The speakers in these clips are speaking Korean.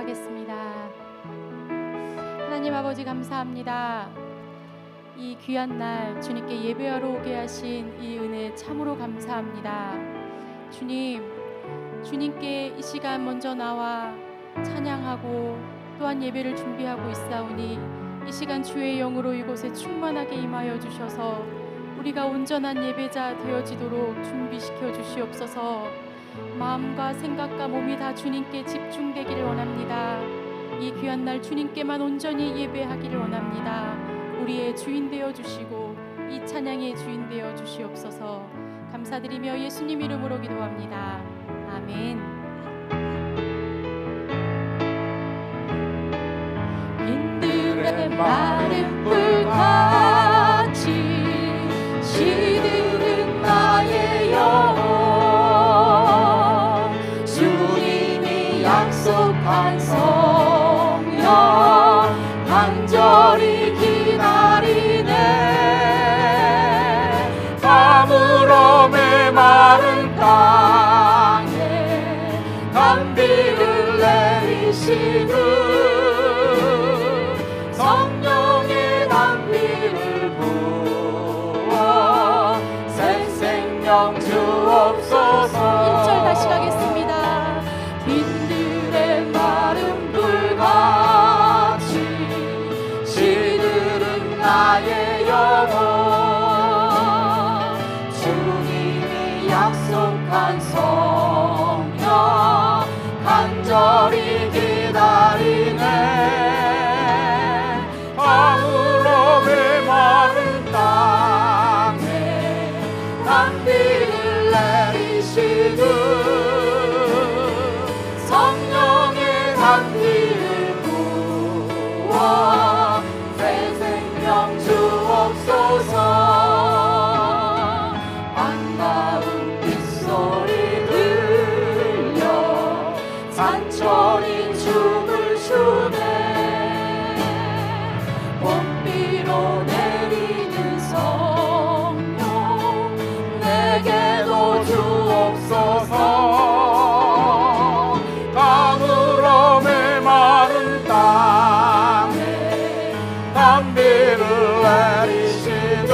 기도하겠습니다. 하나님 아버지 감사합니다. 이 귀한 날 주님께 예배하러 오게 하신 이 은혜 참으로 감사합니다. 주님, 주님께 이 시간 먼저 나와 찬양하고 또한 예배를 준비하고 있사오니 이 시간 주의 영으로 이곳에 충만하게 임하여 주셔서 우리가 온전한 예배자 되어지도록 준비시켜 주시옵소서. 마음과 생각과 몸이 다 주님께 집중되기를 원합니다. 이 귀한 날 주님께만 온전히 예배하기를 원합니다. 우리의 주인 되어 주시고 이 찬양의 주인 되어 주시옵소서. 감사드리며 예수님 이름으로 기도합니다. 아멘. 빈들의 마른 불같이 시드는 나의 영혼, 주님이 약속한 성령 간절히 기다리네. 가물어 메마른 땅에 단비를 내리시는 성령의 단비를 부어 새 생명 주옵소서. 1절 다시 가겠습니다. 빈들의 마른 불같이 시들은 나의 영혼, 주님이 약속한 성령 간절히 기다리네. 가물어 메마른 땅에 단비를 내리시는 성령의 단비를 부어 새 생명 주옵소서. 반가운 빗소리 들려 산천이 춤을 추네. 봄비로 내리는 성령 내게도 주옵소서. 가물어 메마른 땅에 단비를 내리시는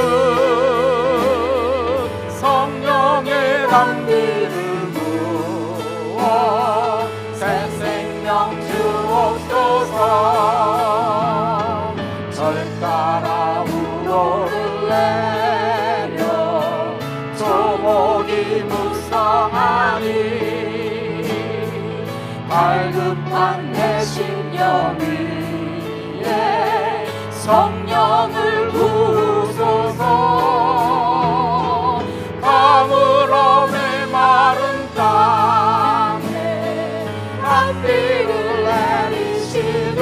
성령의 단비를 부어 새 생명 주옵소서. 절 따라 우로를 내려 조목이 묵상하니 갈급한 내 심령 위에 성령을 부으소서. 가물어 메마른 땅에 단비를 내리시는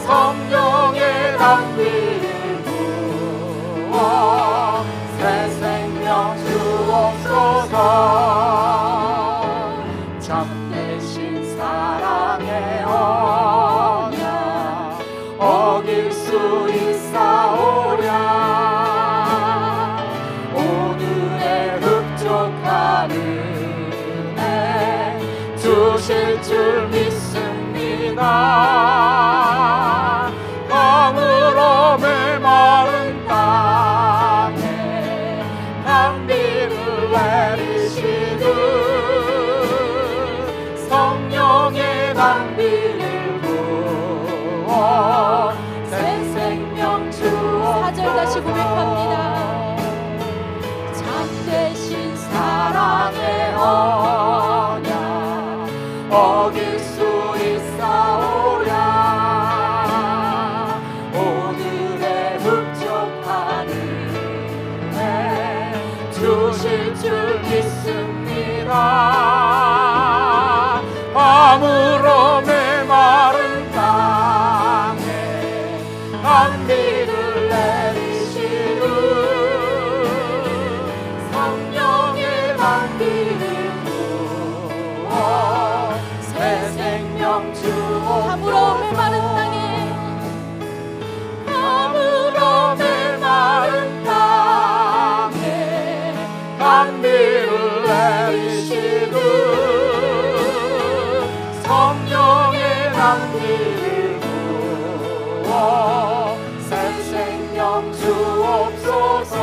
성령의 단비를 부어 새 생명 주옵소서. 참되신 사랑의 언약 어길 수 있사오랴. 오늘의 흡족한 은혜 주실 줄 믿습니다. 가물어 메마른 땅에 단비를 내리시는 성령의 단비를 부어 새 생명 주옵소서. 4절 다시 고백합니다. 참되신 사랑의 언약 어길 수 있사오랴. 오늘의 흡족한 은혜 주실 줄 믿습니다. 아무로 메마른 땅에 단비를 내리시는 성령의 단비를 부어 새 생명 주옵소서. 가물어 메마른 땅에 가물어 메마른 땅에 단비를 내리시는 성령의 낭비를 부어 새 생명 주옵소서.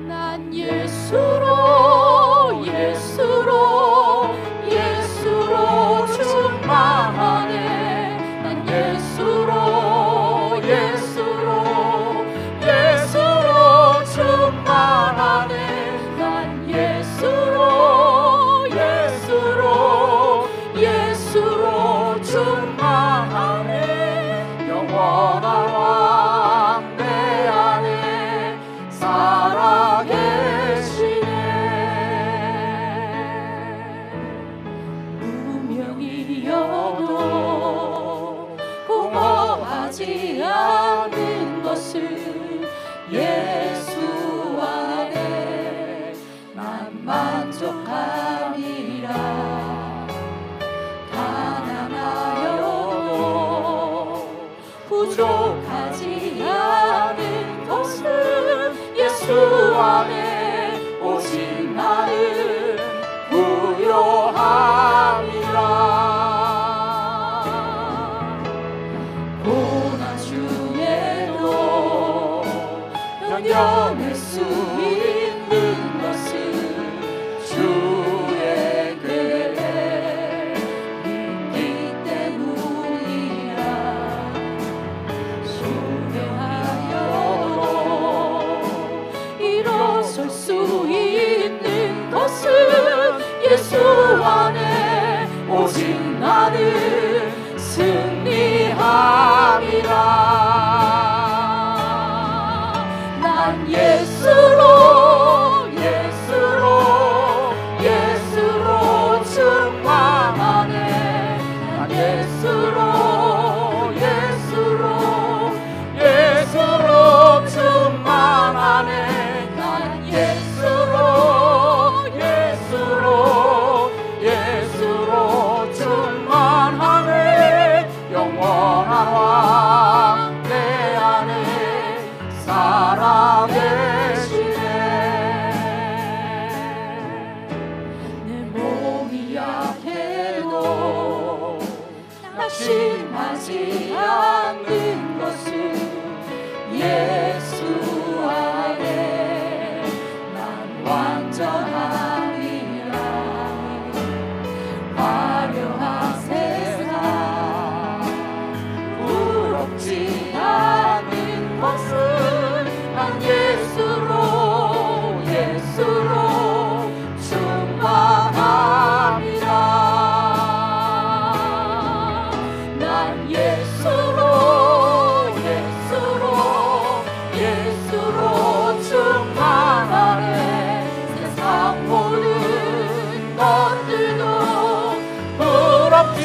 난 예수로 예수로 예수로 충만하네. 난 예수로 예수로 예수로 충만하네. 난 예수로 예수로 예수로 충만하네. 영원한 왕 내 안에 살아계시네. 무명이어도 공허하지 않은 것을 예수 안에 난 만족함이라. 가난하여도 부족하지 않은 것은 예수 안에 오직 나는 부요함이라. 고난 중에도 견뎌낼 수 있는 것은 주의 계획 믿기 때문이라. 소명하여도 일어설 수 있는 것은 예수 안에 오직 나는 승리함이라. 난 예수로 예수로 예수로 충만하네. 난 예수로 예수로 예수로 충만하네. 난 예수로 예수로 예수로 충만하네. 영원한 왕 내 안에 살아계시네. 내 몸이 약해도 낙심하지 않는 것은 예수 안에 난 완전함이라. 화려한 세상 부럽지 않은 것은 난 예수로 예수로 충만함이라. 난 예수로 예수로 예수로 충만하네. 세상 모든 것들도 부럽지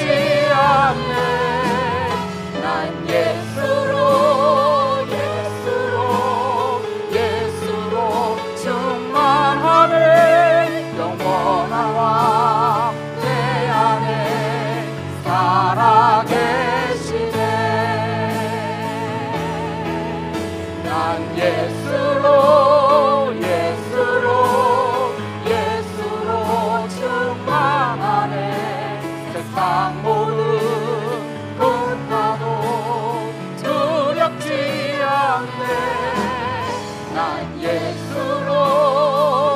않네. 난 예수로 예수로 예수로 충만하네. 영원한 왕 내 안에 살아계시네. 난 예수로 예수로 예수로 충만하네. 세상 모든 분파도 두렵지 않네. 난 예수로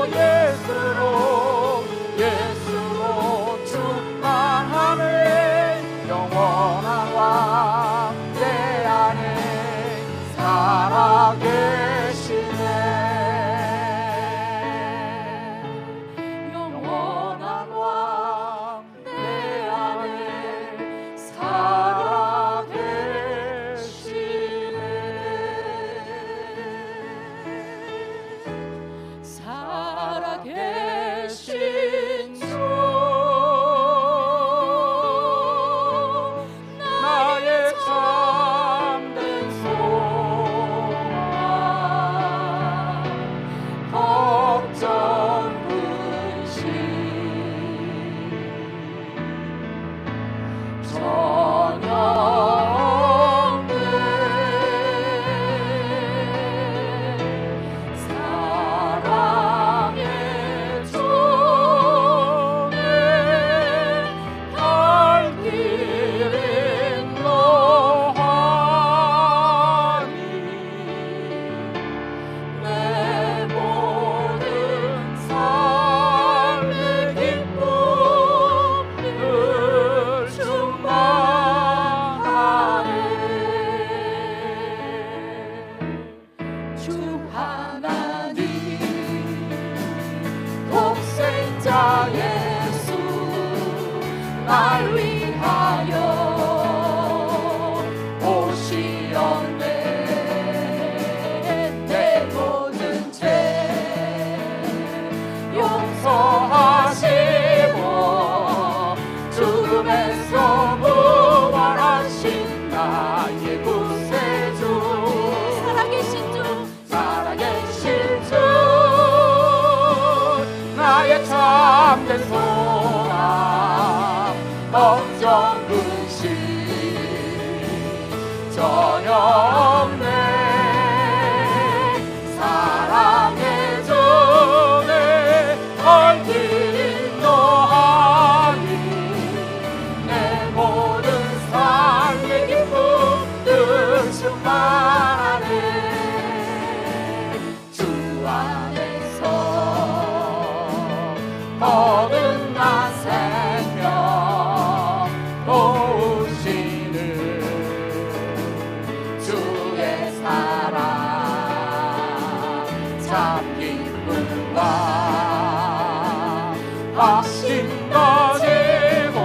예수로 예수로 충만하네. 영원한 왕 내 안에 살아계시네. 날 위하여 오시었네. 내 모든 죄 용서하시고 죽음에서 부활하신 나의 구세주, 살아계신 주, 살아계신 주, 나의 참된 소망, 걱정 근심 전혀 없네. 사랑의 주내 얼길 인도하니 내 모든 삶의 기쁨들 충만하네. 주 안에서 거듭난 생명 도우시는 주의 사랑 참 기쁨과 확신 가지고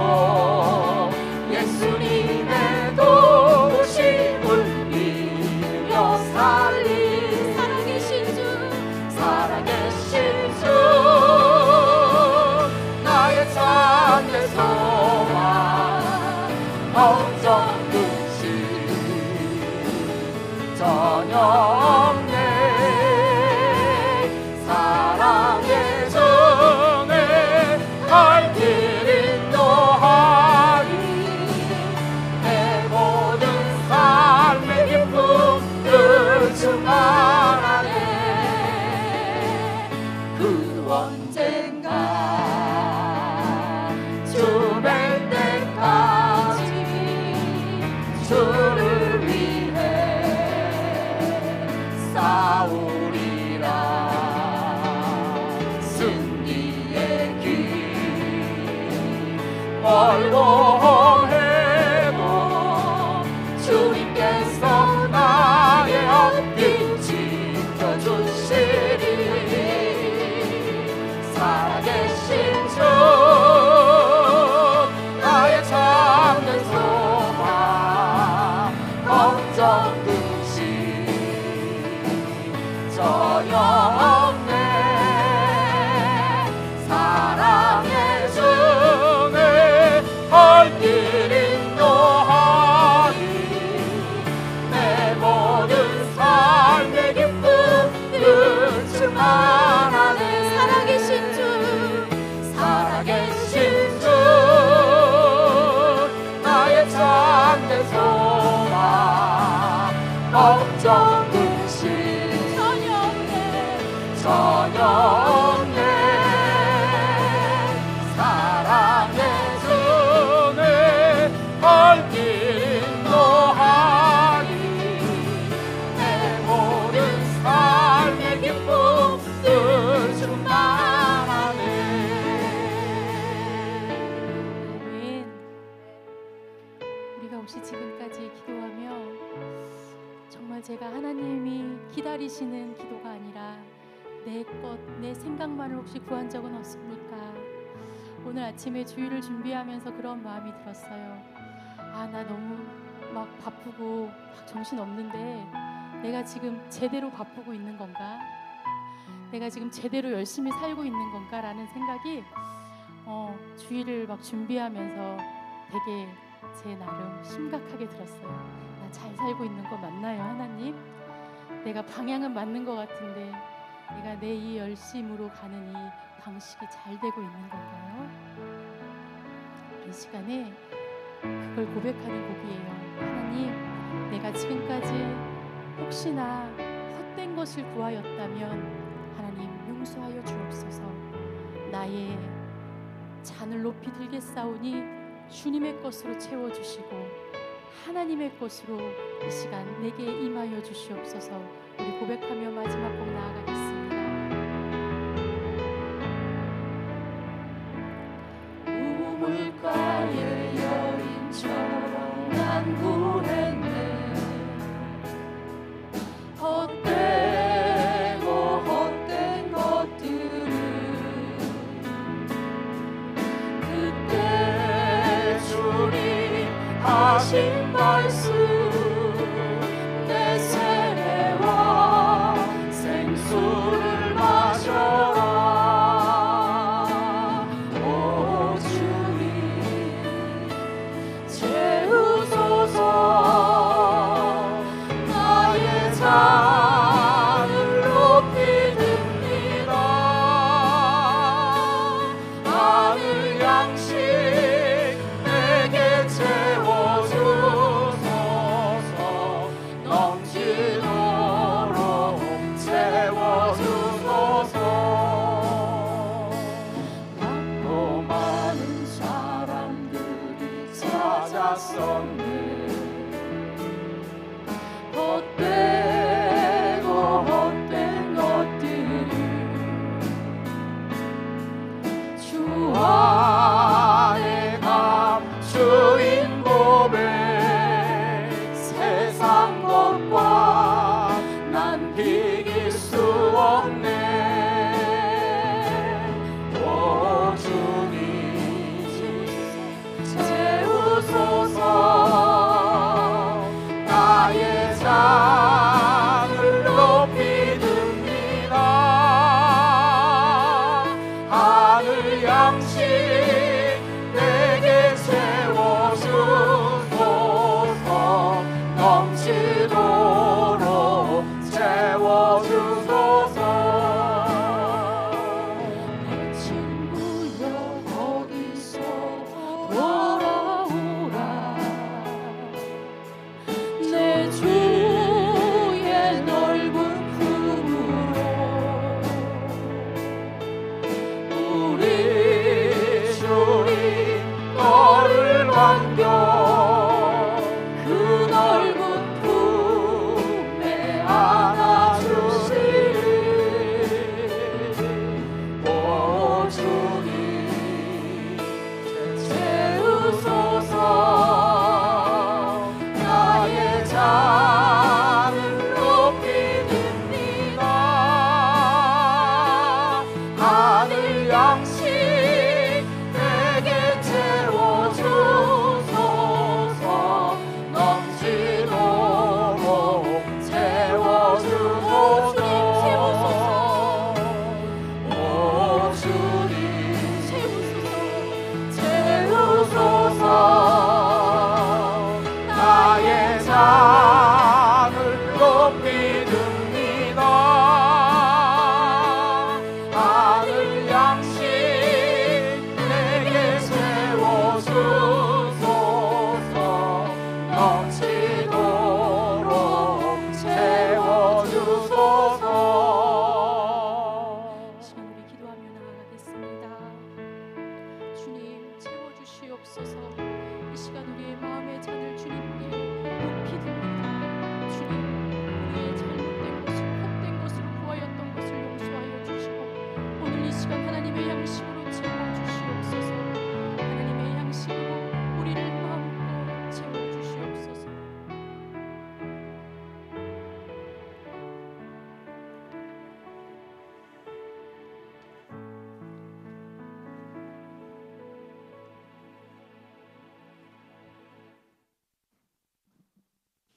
예수님의 도우심을 이루며 살리 살아계신 주, 살아계신 주, 나의 참된 소망, 걱정 근심 전혀 없네. 사랑의 주내 갈 길 인도하니 내 모든 삶의 기쁨들 충만하네. 그 언젠가 주 뵐 때까지 주를 위해 싸우리라. 승리의 길 멀고 험해도 주님께서 나의 앞길 지켜주시리. 살아계신 주, 나의 참된 소망, 걱정 근심 전혀 없네. 사랑의 주내 갈 길 인도하니 내 모든 삶의 기쁨들 충만하네. 살아계신 주, 살아계신 주, 나의 참된 소망, 걱정 근심 전혀 없네. 전혀 없네. 사랑의 주내 갈 길 인도하니 내 모든 삶의 기쁨들 충만하네. 아멘. 우리가 혹시 지금까지 기도하며 정말 제가 하나님이 기다리시는 기도가 아니라 내 것, 내 생각만을 혹시 구한 적은 없습니까? 오늘 아침에 주일을 준비하면서 그런 마음이 들었어요. 아, 나 너무 막 바쁘고 막 정신 없는데 내가 지금 제대로 바쁘고 있는 건가? 내가 지금 제대로 열심히 살고 있는 건가? 라는 생각이 주일을 막 준비하면서 되게 제 나름 심각하게 들었어요. 나 잘 살고 있는 거 맞나요, 하나님? 내가 방향은 맞는 것 같은데 내가 내 이 열심으로 가는 이 방식이 잘 되고 있는 건가요? 이 시간에 그걸 고백하는 곡이에요. 하나님, 내가 지금까지 혹시나 헛된 것을 구하였다면 하나님 용서하여 주옵소서. 나의 잔을 높이 들겠사오니 주님의 것으로 채워주시고 하나님의 것으로 이 시간 내게 임하여 주시옵소서. 우리 고백하며 마지막 곡 나아가겠습니다. 우물가의 여인처럼 난 구했네. 헛되고 헛된 것들을 그때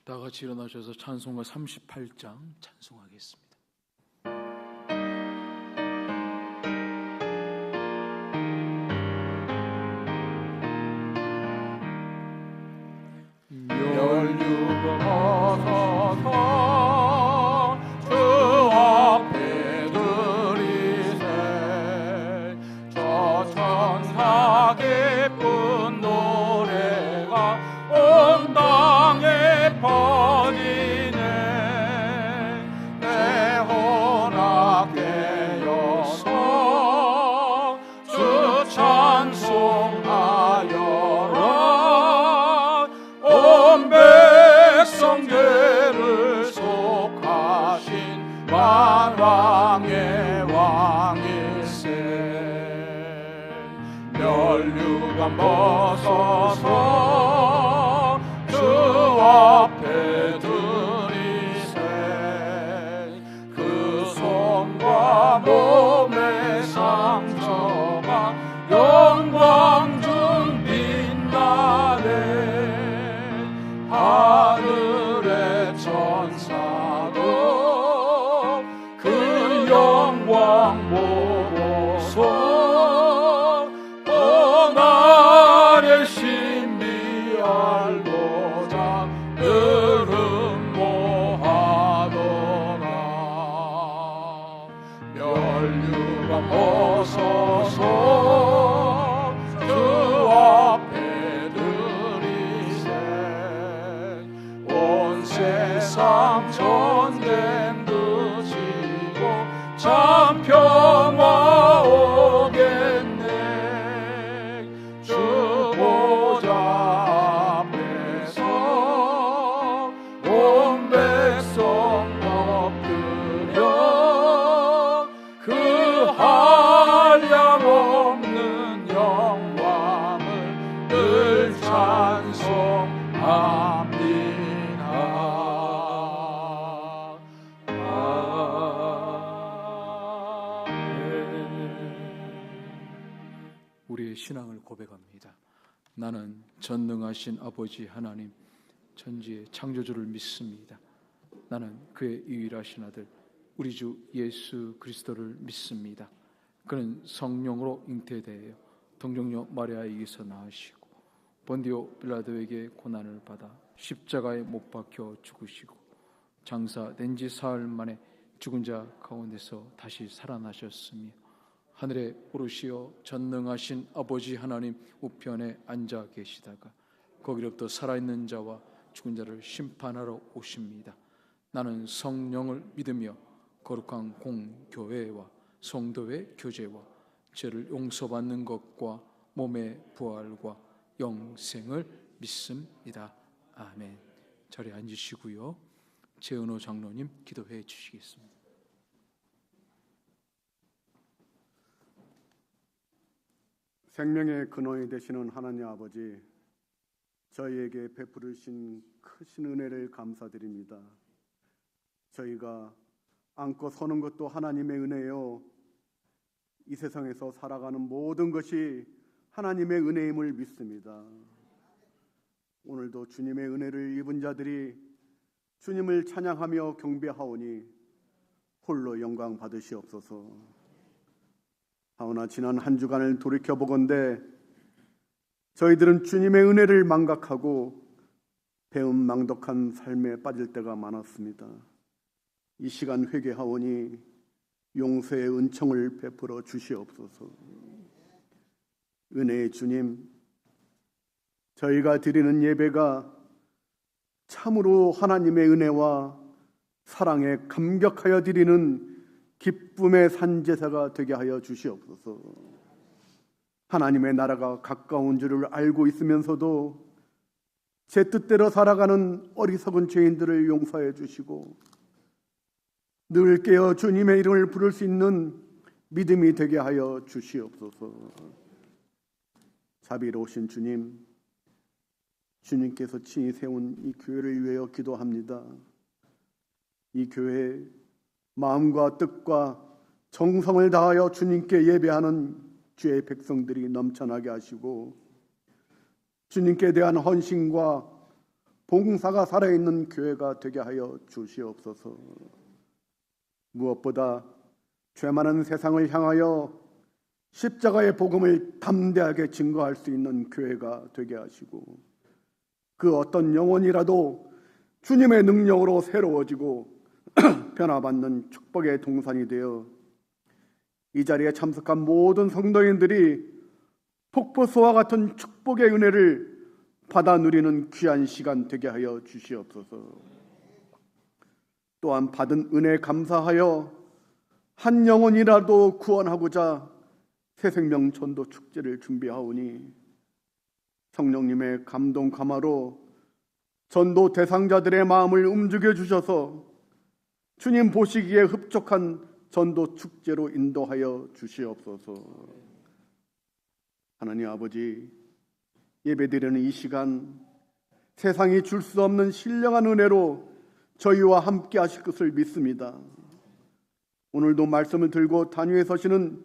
다 같이 일어나셔서 찬송가 38장 찬송하겠습니다. 멸류관 벗어서 주 앞에 드리세. 저 천사 기쁜 노래가 온 땅에 퍼지네. 내 혼합되어서 주 찬송하여라. 온 백성들을 속하신 만왕의 왕일세. 멸류관 벗어서 주 앞에 드리세. 그 손과 몸의 상처가 영광 중 빛나네. 하늘의 천사도 그 영광 보고서 온 아래 신비알고자 으름 모하더라. 멸류관 벗어서 주 앞에 드리세. 온 세상 전쟁도 지고 참 평화 오겠네. 주 보좌 앞에서 온 백성 엎드려 그 한량 없는 영광을 늘 찬송합니다. 우리의 신앙을 고백합니다. 나는 전능하신 아버지 하나님, 천지의 창조주를 믿습니다. 나는 그의 유일하신 아들 우리 주 예수 그리스도를 믿습니다. 그는 성령으로 잉태되어 동정녀 마리아에게서 나으시고 본디오 빌라도에게 고난을 받아 십자가에 못 박혀 죽으시고 장사된 지 사흘 만에 죽은 자 가운데서 다시 살아나셨으며 하늘에 오르시어 전능하신 아버지 하나님 우편에 앉아 계시다가 거기로부터 살아있는 자와 죽은 자를 심판하러 오십니다. 나는 성령을 믿으며 거룩한 공교회와 성도의 교제와 죄를 용서받는 것과 몸의 부활과 영생을 믿습니다. 아멘. 자리에 앉으시고요. 재은호 장로님 기도해 주시겠습니다. 생명의 근원이 되시는 하나님 아버지, 저희에게 베푸르신 크신 은혜를 감사드립니다. 저희가 안고 서는 것도 하나님의 은혜요, 이 세상에서 살아가는 모든 것이 하나님의 은혜임을 믿습니다. 오늘도 주님의 은혜를 입은 자들이 주님을 찬양하며 경배하오니 홀로 영광 받으시옵소서. 하오나 지난 한 주간을 돌이켜보건대 저희들은 주님의 은혜를 망각하고 배은망덕한 삶에 빠질 때가 많았습니다. 이 시간 회개하오니 용서의 은총을 베풀어 주시옵소서. 은혜의 주님, 저희가 드리는 예배가 참으로 하나님의 은혜와 사랑에 감격하여 드리는 기쁨의 산제사가 되게 하여 주시옵소서. 하나님의 나라가 가까운 줄을 알고 있으면서도 제 뜻대로 살아가는 어리석은 죄인들을 용서해 주시고 늘 깨어 주님의 이름을 부를 수 있는 믿음이 되게 하여 주시옵소서. 자비로우신 주님, 주님께서 친히 세운 이 교회를 위하여 기도합니다. 이 교회 마음과 뜻과 정성을 다하여 주님께 예배하는 주의 백성들이 넘쳐나게 하시고 주님께 대한 헌신과 봉사가 살아있는 교회가 되게 하여 주시옵소서. 무엇보다 죄 많은 세상을 향하여 십자가의 복음을 담대하게 증거할 수 있는 교회가 되게 하시고, 그 어떤 영혼이라도 주님의 능력으로 새로워지고 변화받는 축복의 동산이 되어 이 자리에 참석한 모든 성도인들이 폭포수와 같은 축복의 은혜를 받아 누리는 귀한 시간 되게 하여 주시옵소서. 또한 받은 은혜에 감사하여 한 영혼이라도 구원하고자 새생명 전도 축제를 준비하오니 성령님의 감동 감화로 전도 대상자들의 마음을 움직여 주셔서 주님 보시기에 흡족한 전도 축제로 인도하여 주시옵소서. 하나님 아버지, 예배드리는 이 시간 세상이 줄 수 없는 신령한 은혜로 저희와 함께 하실 것을 믿습니다. 오늘도 말씀을 들고 단위에 서시는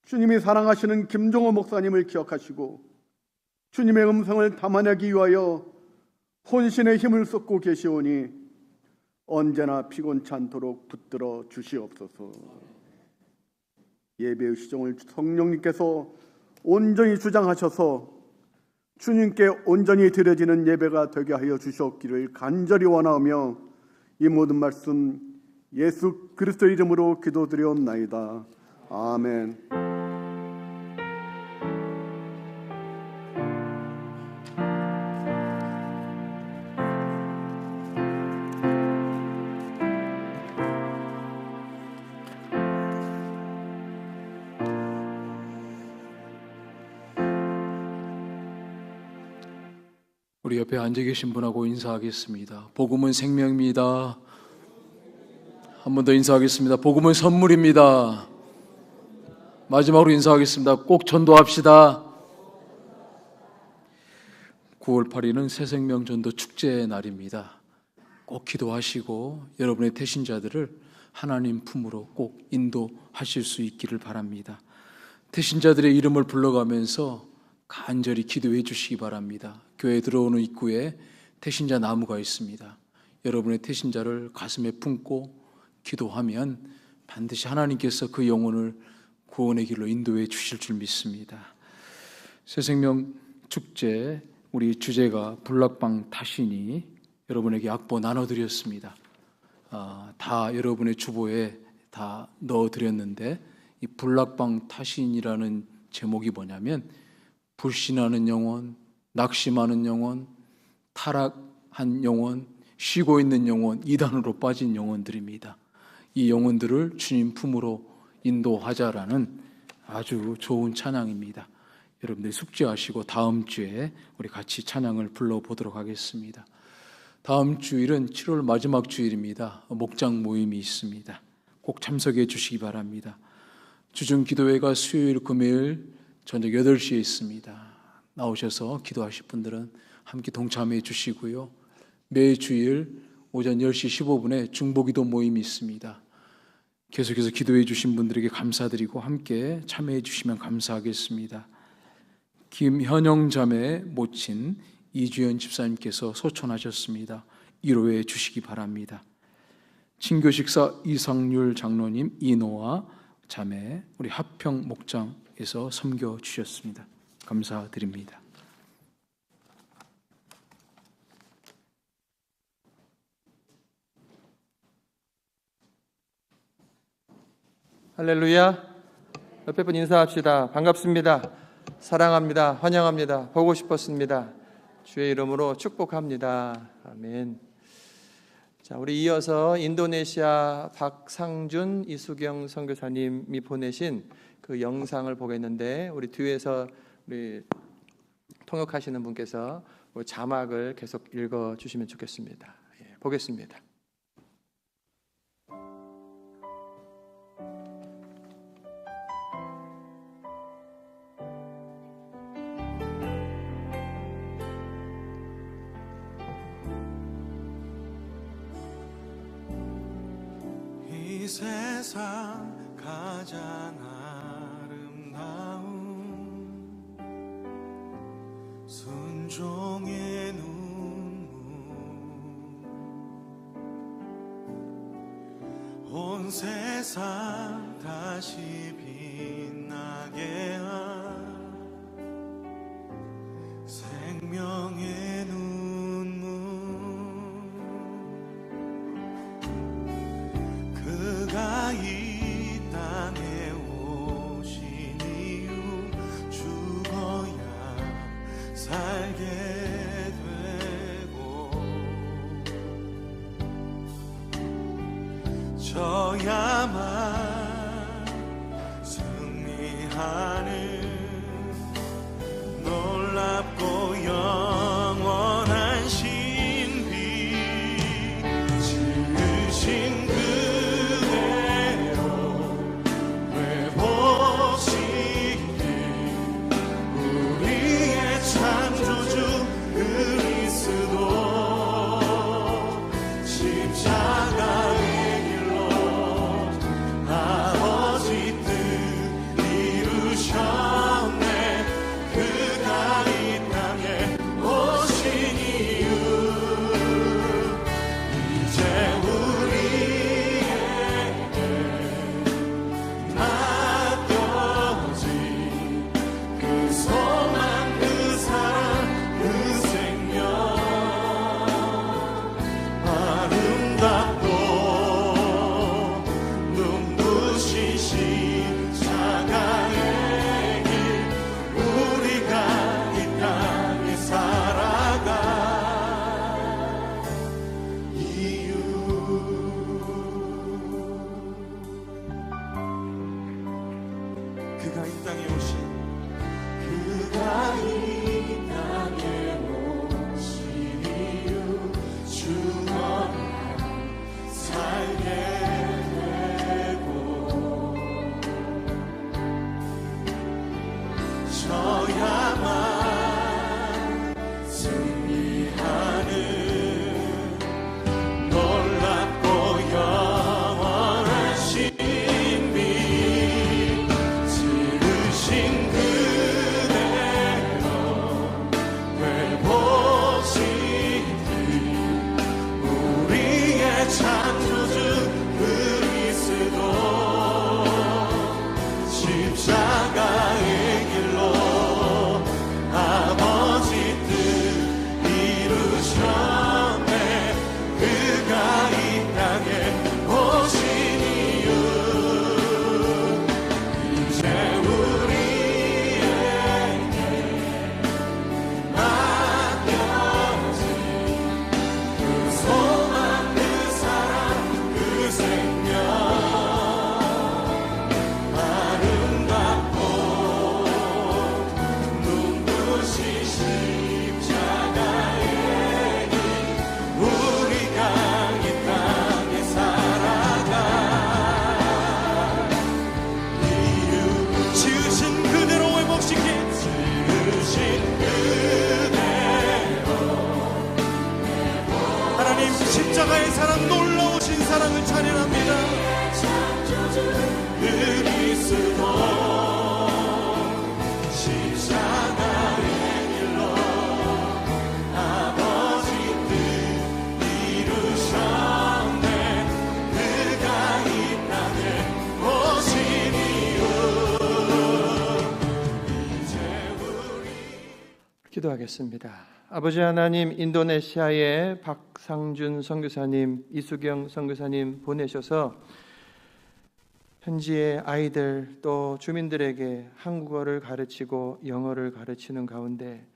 주님이 사랑하시는 김종호 목사님을 기억하시고 주님의 음성을 담아내기 위하여 혼신의 힘을 쏟고 계시오니 언제나 피곤치 않도록 붙들어 주시옵소서. 예배의 시종을 성령님께서 온전히 주장하셔서 주님께 온전히 드려지는 예배가 되게 하여 주셨기를 간절히 원하오며 이 모든 말씀 예수 그리스도 이름으로 기도드리옵나이다. 아멘. 우리 옆에 앉아 계신 분하고 인사하겠습니다. 복음은 생명입니다. 한 번 더 인사하겠습니다. 복음은 선물입니다. 마지막으로 인사하겠습니다. 꼭 전도합시다. 9월 8일은 새생명 전도 축제의 날입니다. 꼭 기도하시고 여러분의 태신자들을 하나님 품으로 꼭 인도하실 수 있기를 바랍니다. 태신자들의 이름을 불러가면서 간절히 기도해 주시기 바랍니다. 교회에 들어오는 입구에 태신자 나무가 있습니다. 여러분의 태신자를 가슴에 품고 기도하면 반드시 하나님께서 그 영혼을 구원의 길로 인도해 주실 줄 믿습니다. 새생명 축제 우리 주제가 불락방 타신이 여러분에게 악보 나눠드렸습니다. 다 여러분의 주보에 다 넣어드렸는데 이 불락방 타신이라는 제목이 뭐냐면 불신하는 영혼, 낙심하는 영혼, 타락한 영혼, 쉬고 있는 영혼, 이단으로 빠진 영혼들입니다. 이 영혼들을 주님 품으로 인도하자라는 아주 좋은 찬양입니다. 여러분들 숙지하시고 다음 주에 우리 같이 찬양을 불러보도록 하겠습니다. 다음 주일은 7월 마지막 주일입니다. 목장 모임이 있습니다. 꼭 참석해 주시기 바랍니다. 주중 기도회가 수요일, 금요일 저녁 8시에 있습니다. 나오셔서 기도하실 분들은 함께 동참해 주시고요. 매주일 오전 10시 15분에 중보기도 모임이 있습니다. 계속해서 기도해 주신 분들에게 감사드리고 함께 참여해 주시면 감사하겠습니다. 김현영 자매 모친 이주연 집사님께서 소천하셨습니다. 위로해 주시기 바랍니다. 친교식사 이상률 장로님, 이노아 자매 우리 합평 목장에서 섬겨 주셨습니다. 감사드립니다. 할렐루야. 옆에 분 인사합시다. 반갑습니다. 사랑합니다. 환영합니다. 보고 싶었습니다. 주의 이름으로 축복합니다. 아멘. 자, 우리 이어서 인도네시아 박상준 이수경 선교사님이 보내신 그 영상을 보겠는데 우리 뒤에서 우리 통역하시는 분께서 자막을 계속 읽어 주시면 좋겠습니다. 예, 보겠습니다. 이 세상 가장 아름다운 순종의 눈물 온 세상 다시 빛나게 한 생명의 눈물, 그가 이 땅에 오신 이유 죽어야 살게 되고 져야만 승리하는 놀랍고 영원한 신비, 지으신 그대로 회복시킨 우리의 창조주 그리스도, 십자가의 길로 아버지 뜻 이루셨네. 그가 이 땅에 오신 이유, 이제 우리에게 맡겨진 그 소망, 그 사랑, 그 생명, 아름답고 눈부신 십자가의 길, 우리가 이 땅에 살아가 이유. 그가 이 땅에 오신, 그가 이 땅에 오신 이유 죽어야 살게 되고 져야만 승리하는 놀랍고 영원한 신비, 지으신 그대로 회복시킨 우리의 창조주 그리스도, 십자가의 길로 아버지 뜻 이루셨네. 그가 이 땅에 오신 이유, 이제 우리에게 맡겨진 그 소망, 그 사랑, 그 생명, 아름답고 눈부신 십자가의 길, 우리가 이 땅에 살아가 이유. 지으신 그대로 회복시킨, 지으신 그대로 하나님 십자가의 사랑, 놀라우신 사랑을 찬양합니다. 그리스도, 십자가의 길로 아버지 뜻 이루셨네. 그가 이 땅에 오신 이유, 이제 우리. 기도하겠습니다. 아버지 하나님, 인도네시아에 박상준 선교사님, 이수경 선교사님 보내셔서 현지의 아이들 또 주민들에게 한국어를 가르치고 영어를 가르치는 가운데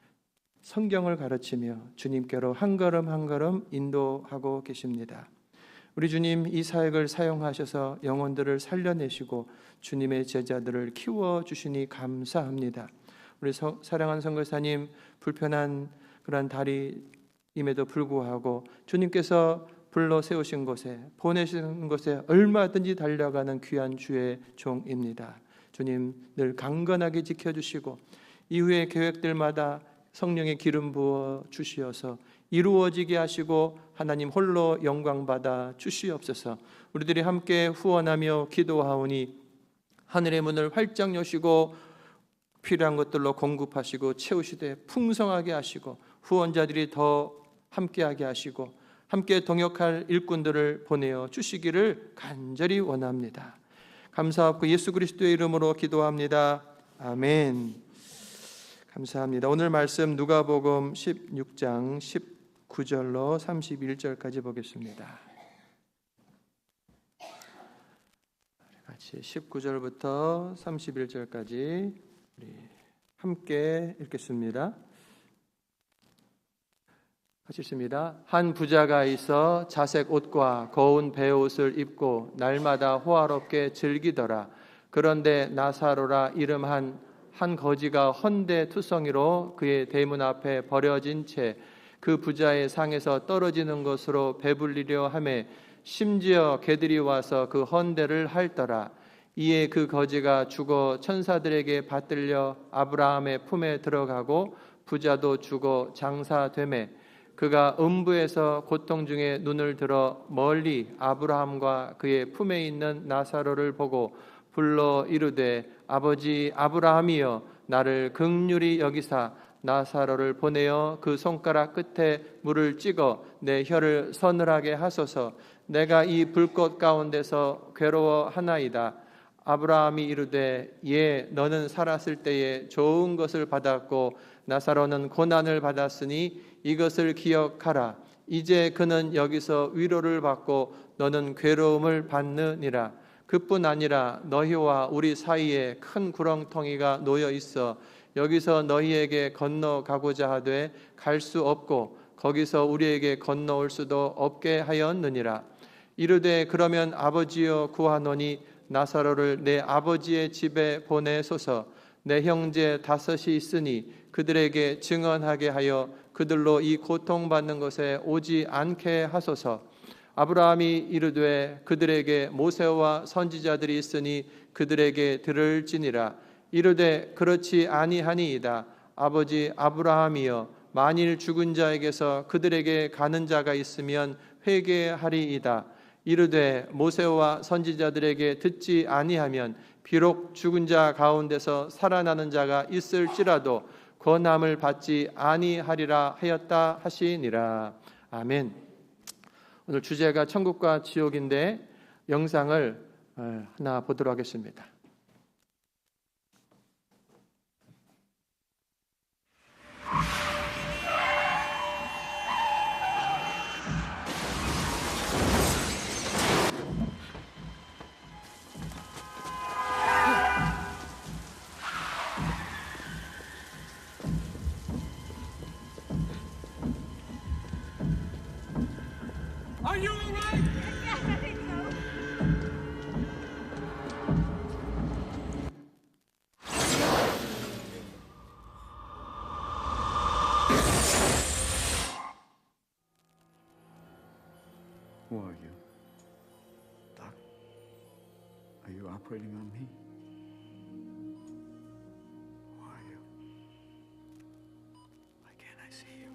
성경을 가르치며 주님께로 한 걸음 한 걸음 인도하고 계십니다. 우리 주님, 이 사역을 사용하셔서 영혼들을 살려내시고 주님의 제자들을 키워주시니 감사합니다. 우리 사랑하는 선교사님, 불편한 그런 다리임에도 불구하고 주님께서 불러 세우신 곳에, 보내신 곳에 얼마든지 달려가는 귀한 주의 종입니다. 주님, 늘 강건하게 지켜주시고 이후의 계획들마다 성령의 기름 부어 주시어서 이루어지게 하시고 하나님 홀로 영광 받아 주시옵소서. 우리들이 함께 후원하며 기도하오니 하늘의 문을 활짝 여시고 필요한 것들로 공급하시고 채우시되 풍성하게 하시고 후원자들이 더 함께하게 하시고 함께 동역할 일꾼들을 보내어 주시기를 간절히 원합니다. 감사하고 예수 그리스도의 이름으로 기도합니다. 아멘. 감사합니다. 오늘 말씀 누가복음 16장 19절로 31절까지 보겠습니다. 같이 19절부터 31절까지 우리 함께 읽겠습니다. 같이 읽습니다. 한 부자가 있어 자색 옷과 고운 베옷을 입고 날마다 호화롭게 즐기더라. 그런데 나사로라 이름 한 거지가 헌데 투성이로 그의 대문 앞에 버려진 채 그 부자의 상에서 떨어지는 것으로 배불리려 하매 심지어 개들이 와서 그 헌데를 핥더라. 이에 그 거지가 죽어 천사들에게 받들려 아브라함의 품에 들어가고 부자도 죽어 장사되매 그가 음부에서 고통 중에 눈을 들어 멀리 아브라함과 그의 품에 있는 나사로를 보고 불러 이르되 아버지 아브라함이여 나를 긍휼히 여기사 나사로를 보내어 그 손가락 끝에 물을 찍어 내 혀를 서늘하게 하소서. 내가 이 불꽃 가운데서 괴로워하나이다. 아브라함이 이르되 예 너는 살았을 때에 좋은 것을 받았고 나사로는 고난을 받았으니 이것을 기억하라. 이제 그는 여기서 위로를 받고 너는 괴로움을 받느니라. 그뿐 아니라 너희와 우리 사이에 큰 구렁텅이가 놓여 있어 여기서 너희에게 건너가고자 하되 갈 수 없고 거기서 우리에게 건너올 수도 없게 하였느니라. 이르되 그러면 아버지여 구하노니 나사로를 내 아버지의 집에 보내소서. 내 형제 5이 있으니 그들에게 증언하게 하여 그들로 이 고통받는 것에 오지 않게 하소서. 아브라함이 이르되 그들에게 모세와 선지자들이 있으니 그들에게 들을지니라. 이르되 그렇지 아니하니이다. 아버지 아브라함이여 만일 죽은 자에게서 그들에게 가는 자가 있으면 회개하리이다. 이르되 모세와 선지자들에게 듣지 아니하면 비록 죽은 자 가운데서 살아나는 자가 있을지라도 권함을 받지 아니하리라 하였다 하시니라. 아멘. 오늘 주제가 천국과 지옥인데 영상을 하나 보도록 하겠습니다. Are you all right? Yeah, I think so. Who are you? Doc? Are you operating on me? Who are you? Why can't I see you?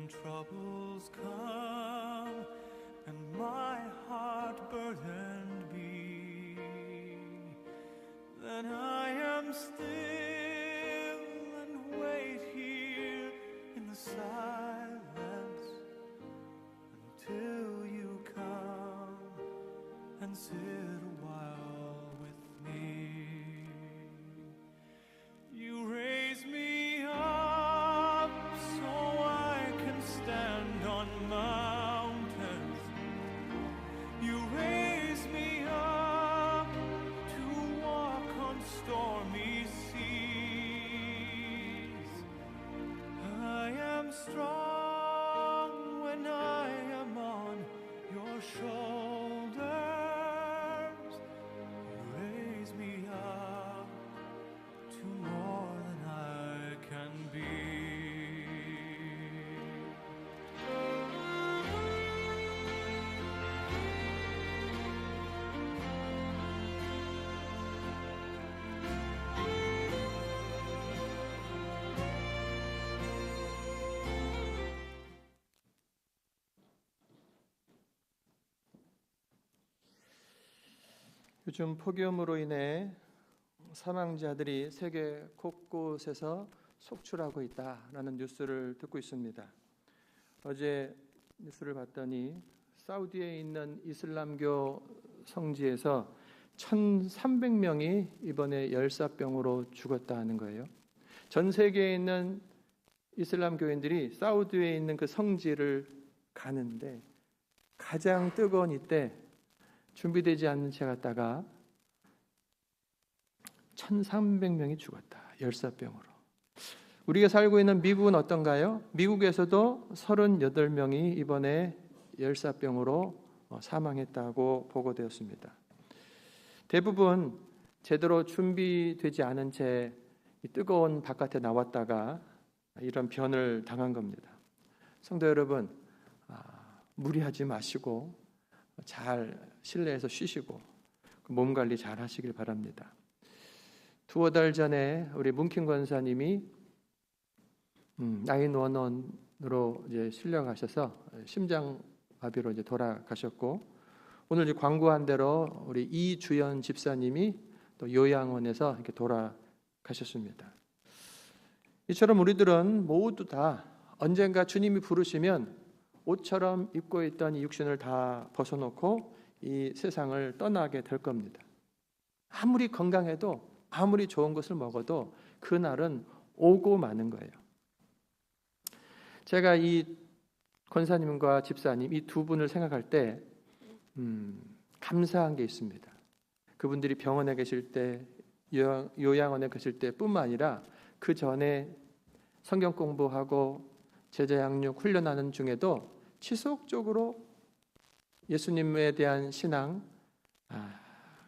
When troubles come and my heart burdened be, then I am still and wait here in the silence until you come and sit a while with me. You raise me up so I can stand on mountains. You raise me up to walk on stormy seas. I am strong when I am on your shoulders. You raise me up to more than I can be. 요즘 폭염으로 인해 사망자들이 세계 곳곳에서 속출하고 있다라는 뉴스를 듣고 있습니다. 어제 뉴스를 봤더니 사우디에 있는 이슬람교 성지에서 1,300명이 이번에 열사병으로 죽었다는 거예요. 전 세계에 있는 이슬람교인들이 사우디에 있는 그 성지를 가는데 가장 뜨거운 이때 준비되지 않는 채 갔다가 1,300명이 죽었다. 열사병으로. 우리가 살고 있는 미국은 어떤가요? 미국에서도 38명이 이번에 열사병으로 사망했다고 보고되었습니다. 대부분 제대로 준비되지 않은 채 뜨거운 바깥에 나왔다가 이런 변을 당한 겁니다. 성도 여러분, 무리하지 마시고 잘 실내에서 쉬시고 몸 관리 잘 하시길 바랍니다. 두어 달 전에 우리 문킨 권사님이 911으로 이제 실려가셔서 심장마비로 이제 돌아가셨고, 오늘 이제 광고한 대로 우리 이주연 집사님이 또 요양원에서 이렇게 돌아가셨습니다. 이처럼 우리들은 모두 다 언젠가 주님이 부르시면 옷처럼 입고 있던 이 육신을 다 벗어놓고 이 세상을 떠나게 될 겁니다. 아무리 건강해도 아무리 좋은 것을 먹어도 그날은 오고 마는 거예요. 제가 이 권사님과 집사님 이 두 분을 생각할 때 감사한 게 있습니다. 그분들이 병원에 계실 때, 요양원에 계실 때뿐만 아니라 그 전에 성경 공부하고 제자 양육 훈련하는 중에도 지속적으로 예수님에 대한 신앙,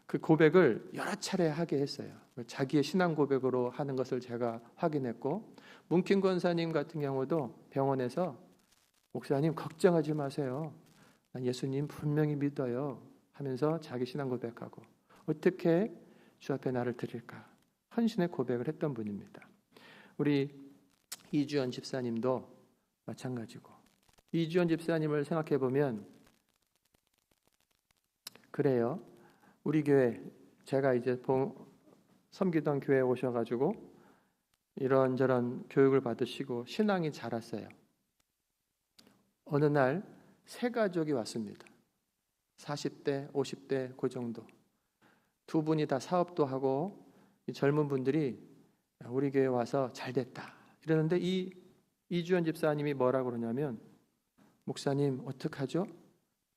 그 고백을 여러 차례 하게 했어요. 자기의 신앙 고백으로 하는 것을 제가 확인했고, 문킨 권사님 같은 경우도 병원에서 목사님 걱정하지 마세요. 난 예수님 분명히 믿어요 하면서 자기 신앙 고백하고 어떻게 주 앞에 나를 드릴까 헌신의 고백을 했던 분입니다. 우리 이주연 집사님도 마찬가지고, 이주연 집사님을 생각해 보면 그래요. 우리 교회, 제가 이제 섬기던 교회에 오셔가지고 이런저런 교육을 받으시고 신앙이 자랐어요. 어느 날 세 가족이 왔습니다. 40대, 50대 그 정도. 두 분이 다 사업도 하고 이 젊은 분들이 우리 교회에 와서 잘 됐다 이러는데 이 이주연 집사님이 뭐라고 그러냐면, 목사님 어떡하죠?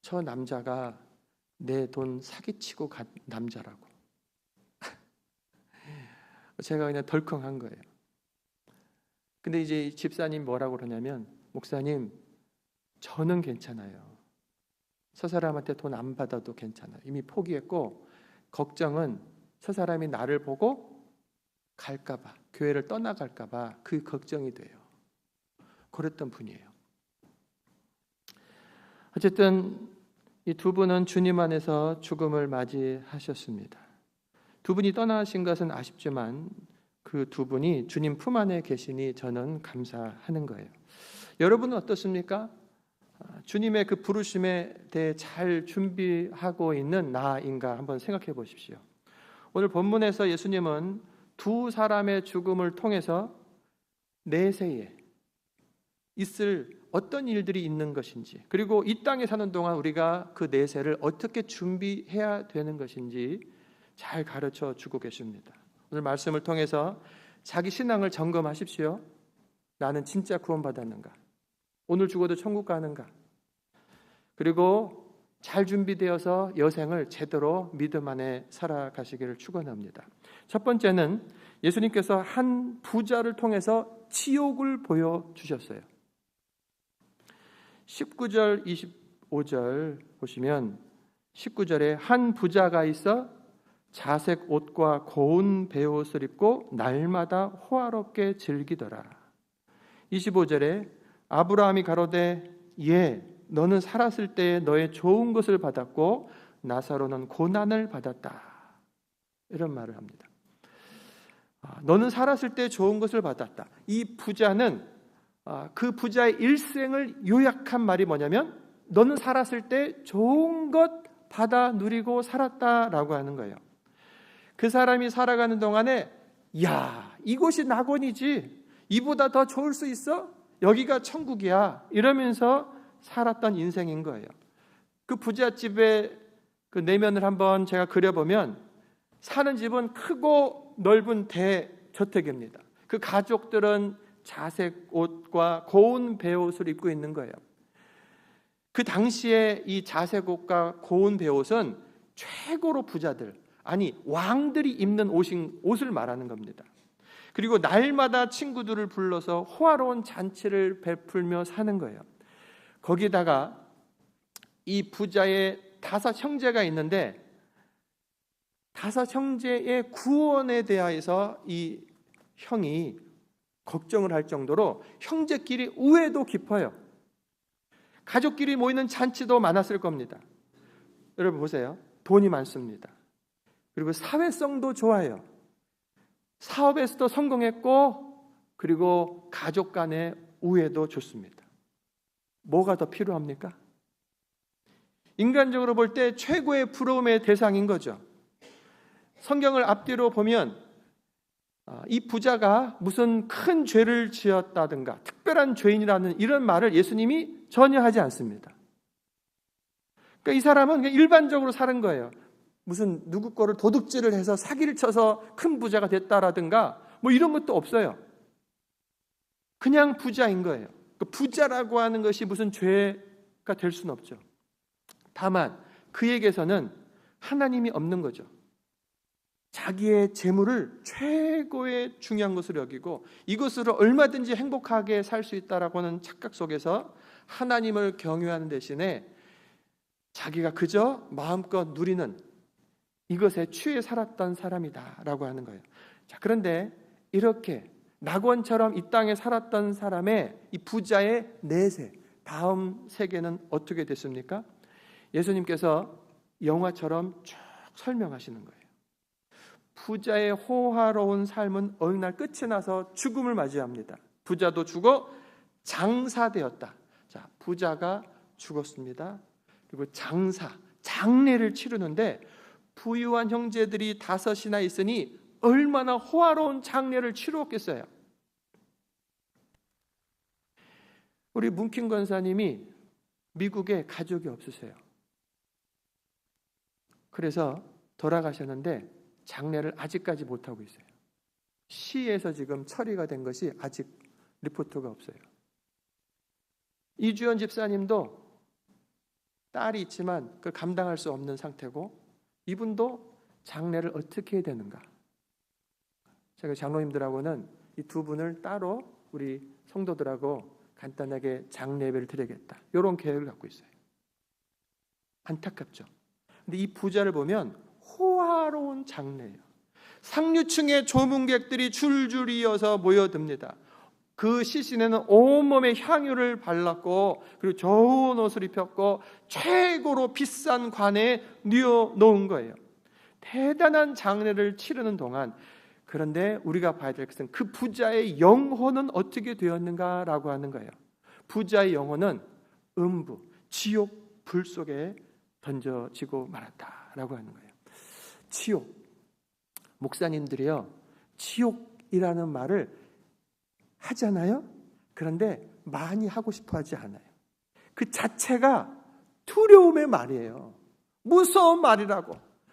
저 남자가 내 돈 사기치고 간 남자라고. 제가 그냥 덜컹한 거예요. 근데 이제 집사님 뭐라고 그러냐면, 목사님 저는 괜찮아요. 저 사람한테 돈 안 받아도 괜찮아요. 이미 포기했고 걱정은 저 사람이 나를 보고 갈까봐, 교회를 떠나갈까봐 그 걱정이 돼요. 그랬던 분이에요. 어쨌든 이 두 분은 주님 안에서 죽음을 맞이하셨습니다. 두 분이 떠나신 것은 아쉽지만 그 두 분이 주님 품 안에 계시니 저는 감사하는 거예요. 여러분은 어떻습니까? 주님의 그 부르심에 대해 잘 준비하고 있는 나인가 한번 생각해 보십시오. 오늘 본문에서 예수님은 두 사람의 죽음을 통해서 내세에 있을 어떤 일들이 있는 것인지, 그리고 이 땅에 사는 동안 우리가 그 내세를 어떻게 준비해야 되는 것인지 잘 가르쳐 주고 계십니다. 오늘 말씀을 통해서 자기 신앙을 점검하십시오. 나는 진짜 구원받았는가? 오늘 죽어도 천국 가는가? 그리고 잘 준비되어서 여생을 제대로 믿음 안에 살아가시기를 축원합니다. 첫 번째는 예수님께서 한 부자를 통해서 지옥을 보여주셨어요. 19절 25절 보시면 19절에 한 부자가 있어 자색 옷과 고운 베옷을 입고 날마다 호화롭게 즐기더라. 25절에 아브라함이 가로되 예 너는 살았을 때에 너의 좋은 것을 받았고 나사로는 고난을 받았다. 이런 말을 합니다. 너는 살았을 때 좋은 것을 받았다. 이 부자는 그 부자의 일생을 요약한 말이 뭐냐면 너는 살았을 때 좋은 것 받아 누리고 살았다라고 하는 거예요. 그 사람이 살아가는 동안에 야 이곳이 낙원이지, 이보다 더 좋을 수 있어? 여기가 천국이야 이러면서 살았던 인생인 거예요. 그 부잣집의 그 내면을 한번 제가 그려보면 사는 집은 크고 넓은 대저택입니다. 그 가족들은 자색 옷과 고운 베옷을 입고 있는 거예요. 그 당시에 이 자색 옷과 고운 베옷은 최고로 부자들, 아니 왕들이 입는 옷을 말하는 겁니다. 그리고 날마다 친구들을 불러서 호화로운 잔치를 베풀며 사는 거예요. 거기다가 이 부자의 5 형제가 있는데 5 형제의 구원에 대하여서 이 형이 걱정을 할 정도로 형제끼리 우애도 깊어요. 가족끼리 모이는 잔치도 많았을 겁니다. 여러분 보세요. 돈이 많습니다. 그리고 사회성도 좋아요. 사업에서도 성공했고 그리고 가족 간의 우애도 좋습니다. 뭐가 더 필요합니까? 인간적으로 볼 때 최고의 부러움의 대상인 거죠. 성경을 앞뒤로 보면 이 부자가 무슨 큰 죄를 지었다든가 특별한 죄인이라는 이런 말을 예수님이 전혀 하지 않습니다. 그러니까 이 사람은 그냥 일반적으로 사는 거예요. 무슨 누구 거를 도둑질을 해서 사기를 쳐서 큰 부자가 됐다라든가 뭐 이런 것도 없어요. 그냥 부자인 거예요. 그 부자라고 하는 것이 무슨 죄가 될 수는 없죠. 다만 그에게서는 하나님이 없는 거죠. 자기의 재물을 최고의 중요한 것으로 여기고 이것으로 얼마든지 행복하게 살 수 있다라고 하는 착각 속에서 하나님을 경외하는 대신에 자기가 그저 마음껏 누리는 이것에 취해 살았던 사람이다라고 하는 거예요. 자, 그런데 이렇게 낙원처럼 이 땅에 살았던 사람의 이 부자의 내세, 다음 세계는 어떻게 됐습니까? 예수님께서 영화처럼 쭉 설명하시는 거예요. 부자의 호화로운 삶은 어느 날 끝이 나서 죽음을 맞이합니다. 부자도 죽어 장사되었다. 자, 부자가 죽었습니다. 그리고 장례를 치르는데 부유한 형제들이 5이나 있으니 얼마나 호화로운 장례를 치루었겠어요. 우리 문킨 권사님이 미국에 가족이 없으세요. 그래서 돌아가셨는데 장례를 아직까지 못하고 있어요. 시에서 지금 처리가 된 것이 아직 리포트가 없어요. 이주연 집사님도 딸이 있지만 그걸 감당할 수 없는 상태고 이분도 장례를 어떻게 해야 되는가. 제가 장로님들하고는 이 두 분을 따로 우리 성도들하고 간단하게 장례 예배를 드리겠다, 이런 계획을 갖고 있어요. 안타깝죠. 근데 이 부자를 보면 호화로운 장례예요. 상류층의 조문객들이 줄줄 이어서 모여듭니다. 그 시신에는 온몸에 향유를 발랐고 그리고 좋은 옷을 입혔고 최고로 비싼 관에 뉘어놓은 거예요. 대단한 장례를 치르는 동안, 그런데 우리가 봐야 될 것은 그 부자의 영혼은 어떻게 되었는가라고 하는 거예요. 부자의 영혼은 음부, 지옥 불 속에 던져지고 말았다라고 하는 거예요. 지옥. 목사님들이요, 지옥이라는 말을 하잖아요. 그런데 많이 하고 싶어 하지 않아요. 그 자체가 두려움의 말이에요. 무서운 말이라고.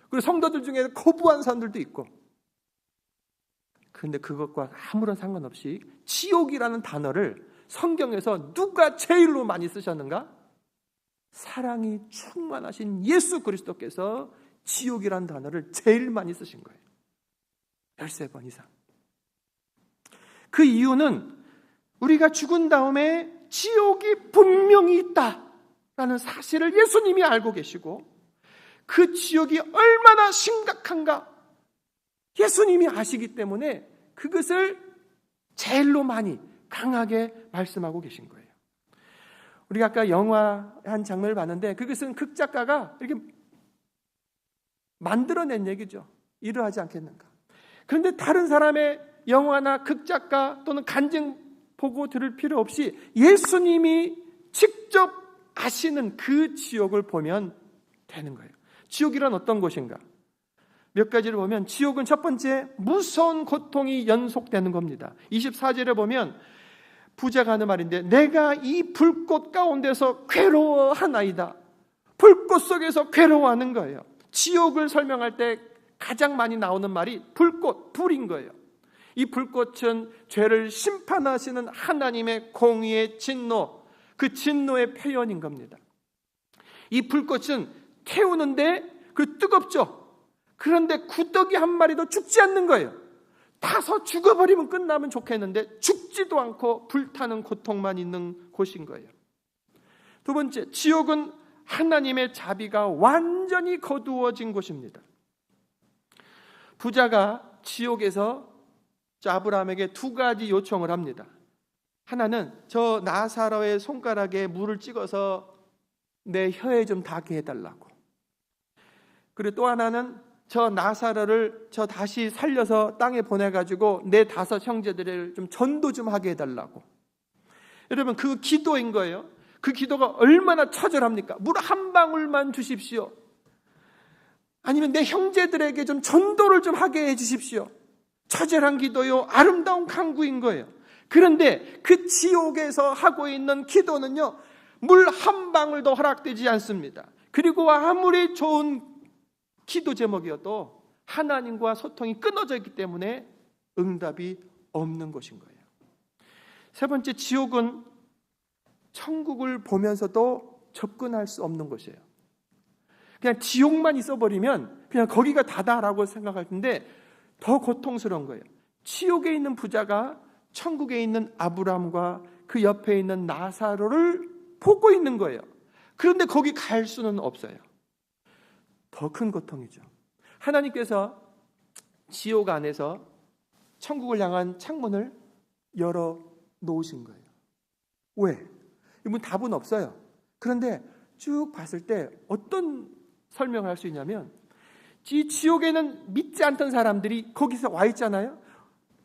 그리고 성도들 중에 거부한 사람들도 있고. 그런데 그것과 아무런 상관없이 지옥이라는 단어를 성경에서 누가 제일로 많이 쓰셨는가? 사랑이 충만하신 예수 그리스도께서 지옥이라는 단어를 제일 많이 쓰신 거예요. 13번 이상. 그 이유는 우리가 죽은 다음에 지옥이 분명히 있다라는 사실을 예수님이 알고 계시고, 그 지옥이 얼마나 심각한가 예수님이 아시기 때문에 그것을 제일로 많이 강하게 말씀하고 계신 거예요. 우리가 아까 영화 한 장면을 봤는데 그것은 극작가가 이렇게 만들어낸 얘기죠. 이러하지 않겠는가. 그런데 다른 사람의 영화나 극작가 또는 간증 보고 들을 필요 없이 예수님이 직접 아시는 그 지옥을 보면 되는 거예요. 지옥이란 어떤 곳인가? 몇 가지를 보면 지옥은 첫 번째, 무서운 고통이 연속되는 겁니다. 24절에 보면 부자가 하는 말인데, 내가 이 불꽃 가운데서 괴로워하나이다. 불꽃 속에서 괴로워하는 거예요. 지옥을 설명할 때 가장 많이 나오는 말이 불꽃, 불인 거예요. 이 불꽃은 죄를 심판하시는 하나님의 공의의 진노, 그 진노의 표현인 겁니다. 이 불꽃은 태우는데 그 뜨겁죠. 그런데 구더기 한 마리도 죽지 않는 거예요. 타서 죽어버리면 끝나면 좋겠는데 죽지도 않고 불타는 고통만 있는 곳인 거예요. 두 번째, 지옥은 하나님의 자비가 완전히 거두어진 곳입니다. 부자가 지옥에서 아브라함에게 두 가지 요청을 합니다. 하나는 저 나사로의 손가락에 물을 찍어서 내 혀에 좀 닿게 해달라고. 그리고 또 하나는 저 나사로를 저 다시 살려서 땅에 보내가지고 내 5 형제들을 좀 전도 좀 하게 해달라고. 여러분, 그 기도인 거예요. 그 기도가 얼마나 처절합니까? 물 한 방울만 주십시오. 아니면 내 형제들에게 좀 전도를 좀 하게 해주십시오. 처절한 기도요, 아름다운 간구인 거예요. 그런데 그 지옥에서 하고 있는 기도는요, 물 한 방울도 허락되지 않습니다. 그리고 아무리 좋은 기도 제목이어도 하나님과 소통이 끊어져 있기 때문에 응답이 없는 것인 거예요. 세 번째, 지옥은 천국을 보면서도 접근할 수 없는 곳이에요. 그냥 지옥만 있어버리면 그냥 거기가 다다라고 생각할 텐데 더 고통스러운 거예요. 지옥에 있는 부자가 천국에 있는 아브라함과 그 옆에 있는 나사로를 보고 있는 거예요. 그런데 거기 갈 수는 없어요. 더 큰 고통이죠. 하나님께서 지옥 안에서 천국을 향한 창문을 열어 놓으신 거예요. 왜? 이분 답은 없어요. 그런데 쭉 봤을 때 어떤 설명을 할 수 있냐면, 이 지옥에는 믿지 않던 사람들이 거기서 와 있잖아요.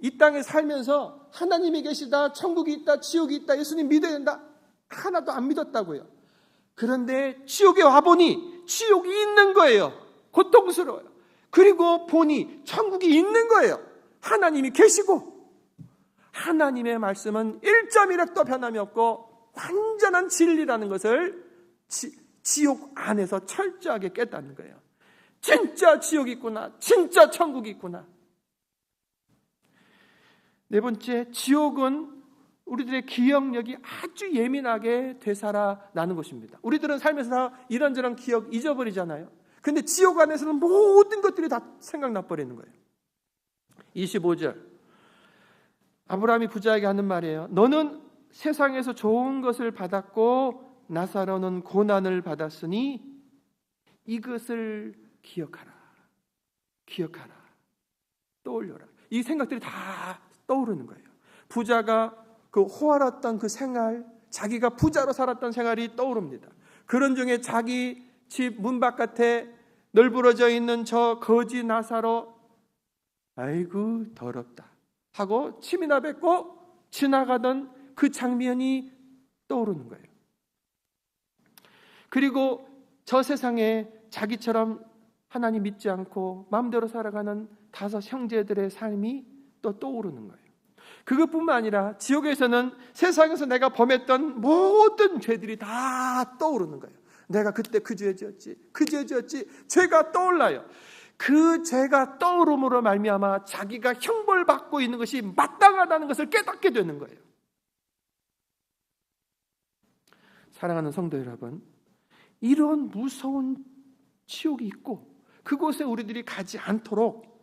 이 땅에 살면서 하나님이 계시다, 천국이 있다, 지옥이 있다, 예수님 믿어야 된다, 하나도 안 믿었다고요. 그런데 지옥에 와보니 지옥이 있는 거예요. 고통스러워요. 그리고 보니 천국이 있는 거예요. 하나님이 계시고 하나님의 말씀은 1.1획도 변함이 없고 완전한 진리라는 것을 지옥 안에서 철저하게 깨닫는 거예요. 진짜 지옥이 있구나, 진짜 천국이 있구나. 네 번째, 지옥은 우리들의 기억력이 아주 예민하게 되살아나는 것입니다. 우리들은 살면서 이런저런 기억 잊어버리잖아요. 근데 지옥 안에서는 모든 것들이 다 생각나 버리는 거예요. 25절, 아브라함이 부자에게 하는 말이에요. 너는 세상에서 좋은 것을 받았고 나사로는 고난을 받았으니 이것을 기억하라. 기억하라. 떠올려라. 이 생각들이 다 떠오르는 거예요. 부자가 그 호화롭던 그 생활, 자기가 부자로 살았던 생활이 떠오릅니다. 그런 중에 자기 집 문 바깥에 널브러져 있는 저 거지 나사로, 아이고 더럽다 하고 침이나 뱉고 지나가던 그 장면이 떠오르는 거예요. 그리고 저 세상에 자기처럼 하나님 믿지 않고 마음대로 살아가는 5 형제들의 삶이 또 떠오르는 거예요. 그것뿐만 아니라 지옥에서는 세상에서 내가 범했던 모든 죄들이 다 떠오르는 거예요. 내가 그때 그 죄 지었지, 그 죄 지었지, 죄가 떠올라요. 그 죄가 떠오름으로 말미암아 자기가 형벌받고 있는 것이 마땅하다는 것을 깨닫게 되는 거예요. 사랑하는 성도 여러분, 이런 무서운 지옥이 있고 그곳에 우리들이 가지 않도록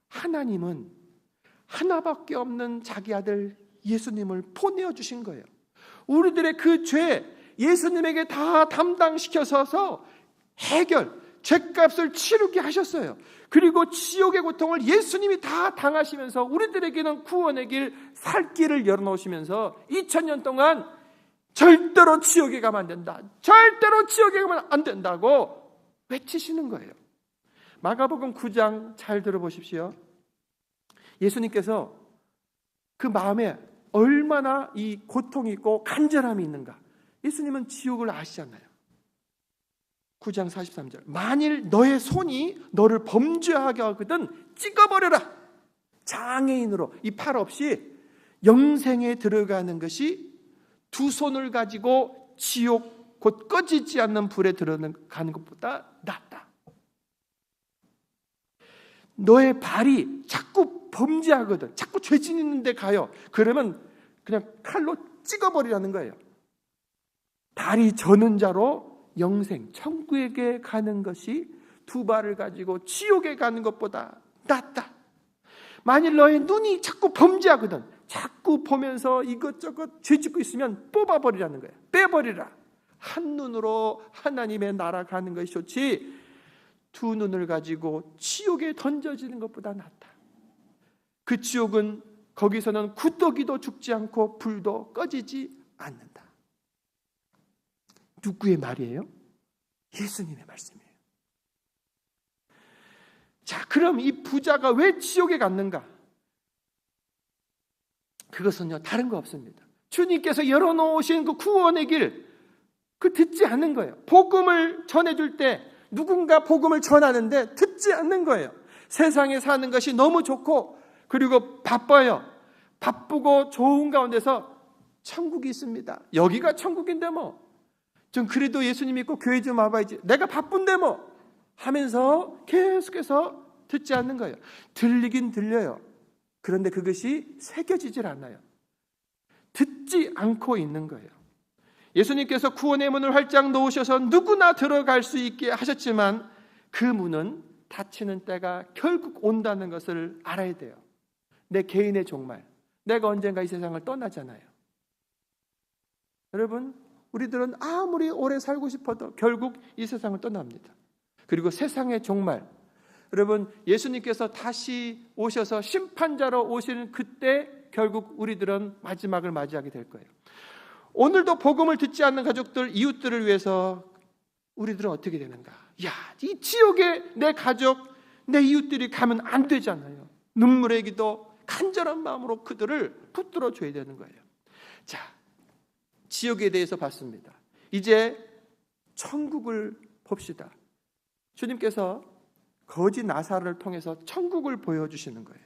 하나님은 하나밖에 없는 자기 아들 예수님을 보내어 주신 거예요. 우리들의 그 죄 예수님에게 다 담당시켜서 해결, 죄값을 치르게 하셨어요. 그리고 지옥의 고통을 예수님이 다 당하시면서 우리들에게는 구원의 길, 살 길을 열어놓으시면서 2000년 동안 절대로 지옥에 가면 안 된다, 절대로 지옥에 가면 안 된다고 외치시는 거예요. 마가복음 9장 잘 들어보십시오. 예수님께서 그 마음에 얼마나 이 고통이 있고 간절함이 있는가. 예수님은 지옥을 아시잖아요. 9장 43절. 만일 너의 손이 너를 범죄하게 하거든 찍어버려라. 장애인으로 이 팔 없이 영생에 들어가는 것이 2 손을 가지고 지옥 곧 꺼지지 않는 불에 들어가는 것보다 낫다. 너의 발이 자꾸 범죄하거든, 자꾸 죄 짓는 데 가요. 그러면 그냥 칼로 찍어버리라는 거예요. 발이 저는 자로 영생, 천국에 가는 것이 2 발을 가지고 지옥에 가는 것보다 낫다. 만일 너의 눈이 자꾸 범죄하거든, 자꾸 보면서 이것저것 죄 짓고 있으면 뽑아버리라는 거예요. 빼버리라. 한 눈으로 하나님의 나라 가는 것이 좋지 2 눈을 가지고 지옥에 던져지는 것보다 낫다. 그 지옥은 거기서는 구더기도 죽지 않고 불도 꺼지지 않는다. 누구의 말이에요? 예수님의 말씀이에요. 자, 그럼 이 부자가 왜 지옥에 갔는가? 그것은요, 다른 거 없습니다. 주님께서 열어놓으신 그 구원의 길, 그 듣지 않는 거예요. 복음을 전해줄 때 누군가 복음을 전하는데 듣지 않는 거예요. 세상에 사는 것이 너무 좋고 그리고 바빠요. 바쁘고 좋은 가운데서 천국이 있습니다. 여기가 천국인데 뭐. 좀 그래도 예수님 믿고 교회 좀 와봐야지. 내가 바쁜데 뭐. 하면서 계속해서 듣지 않는 거예요. 들리긴 들려요. 그런데 그것이 새겨지질 않아요. 듣지 않고 있는 거예요. 예수님께서 구원의 문을 활짝 놓으셔서 누구나 들어갈 수 있게 하셨지만 그 문은 닫히는 때가 결국 온다는 것을 알아야 돼요. 내 개인의 종말, 내가 언젠가 이 세상을 떠나잖아요. 여러분, 우리들은 아무리 오래 살고 싶어도 결국 이 세상을 떠납니다. 그리고 세상의 종말, 여러분, 예수님께서 다시 오셔서 심판자로 오시는 그때 결국 우리들은 마지막을 맞이하게 될 거예요. 오늘도 복음을 듣지 않는 가족들, 이웃들을 위해서 우리들은 어떻게 되는가? 야, 이 지옥에 내 가족, 내 이웃들이 가면 안 되잖아요. 눈물의 기도, 간절한 마음으로 그들을 붙들어 줘야 되는 거예요. 자, 지옥에 대해서 봤습니다. 이제 천국을 봅시다. 주님께서 거지 나사로를 통해서 천국을 보여주시는 거예요.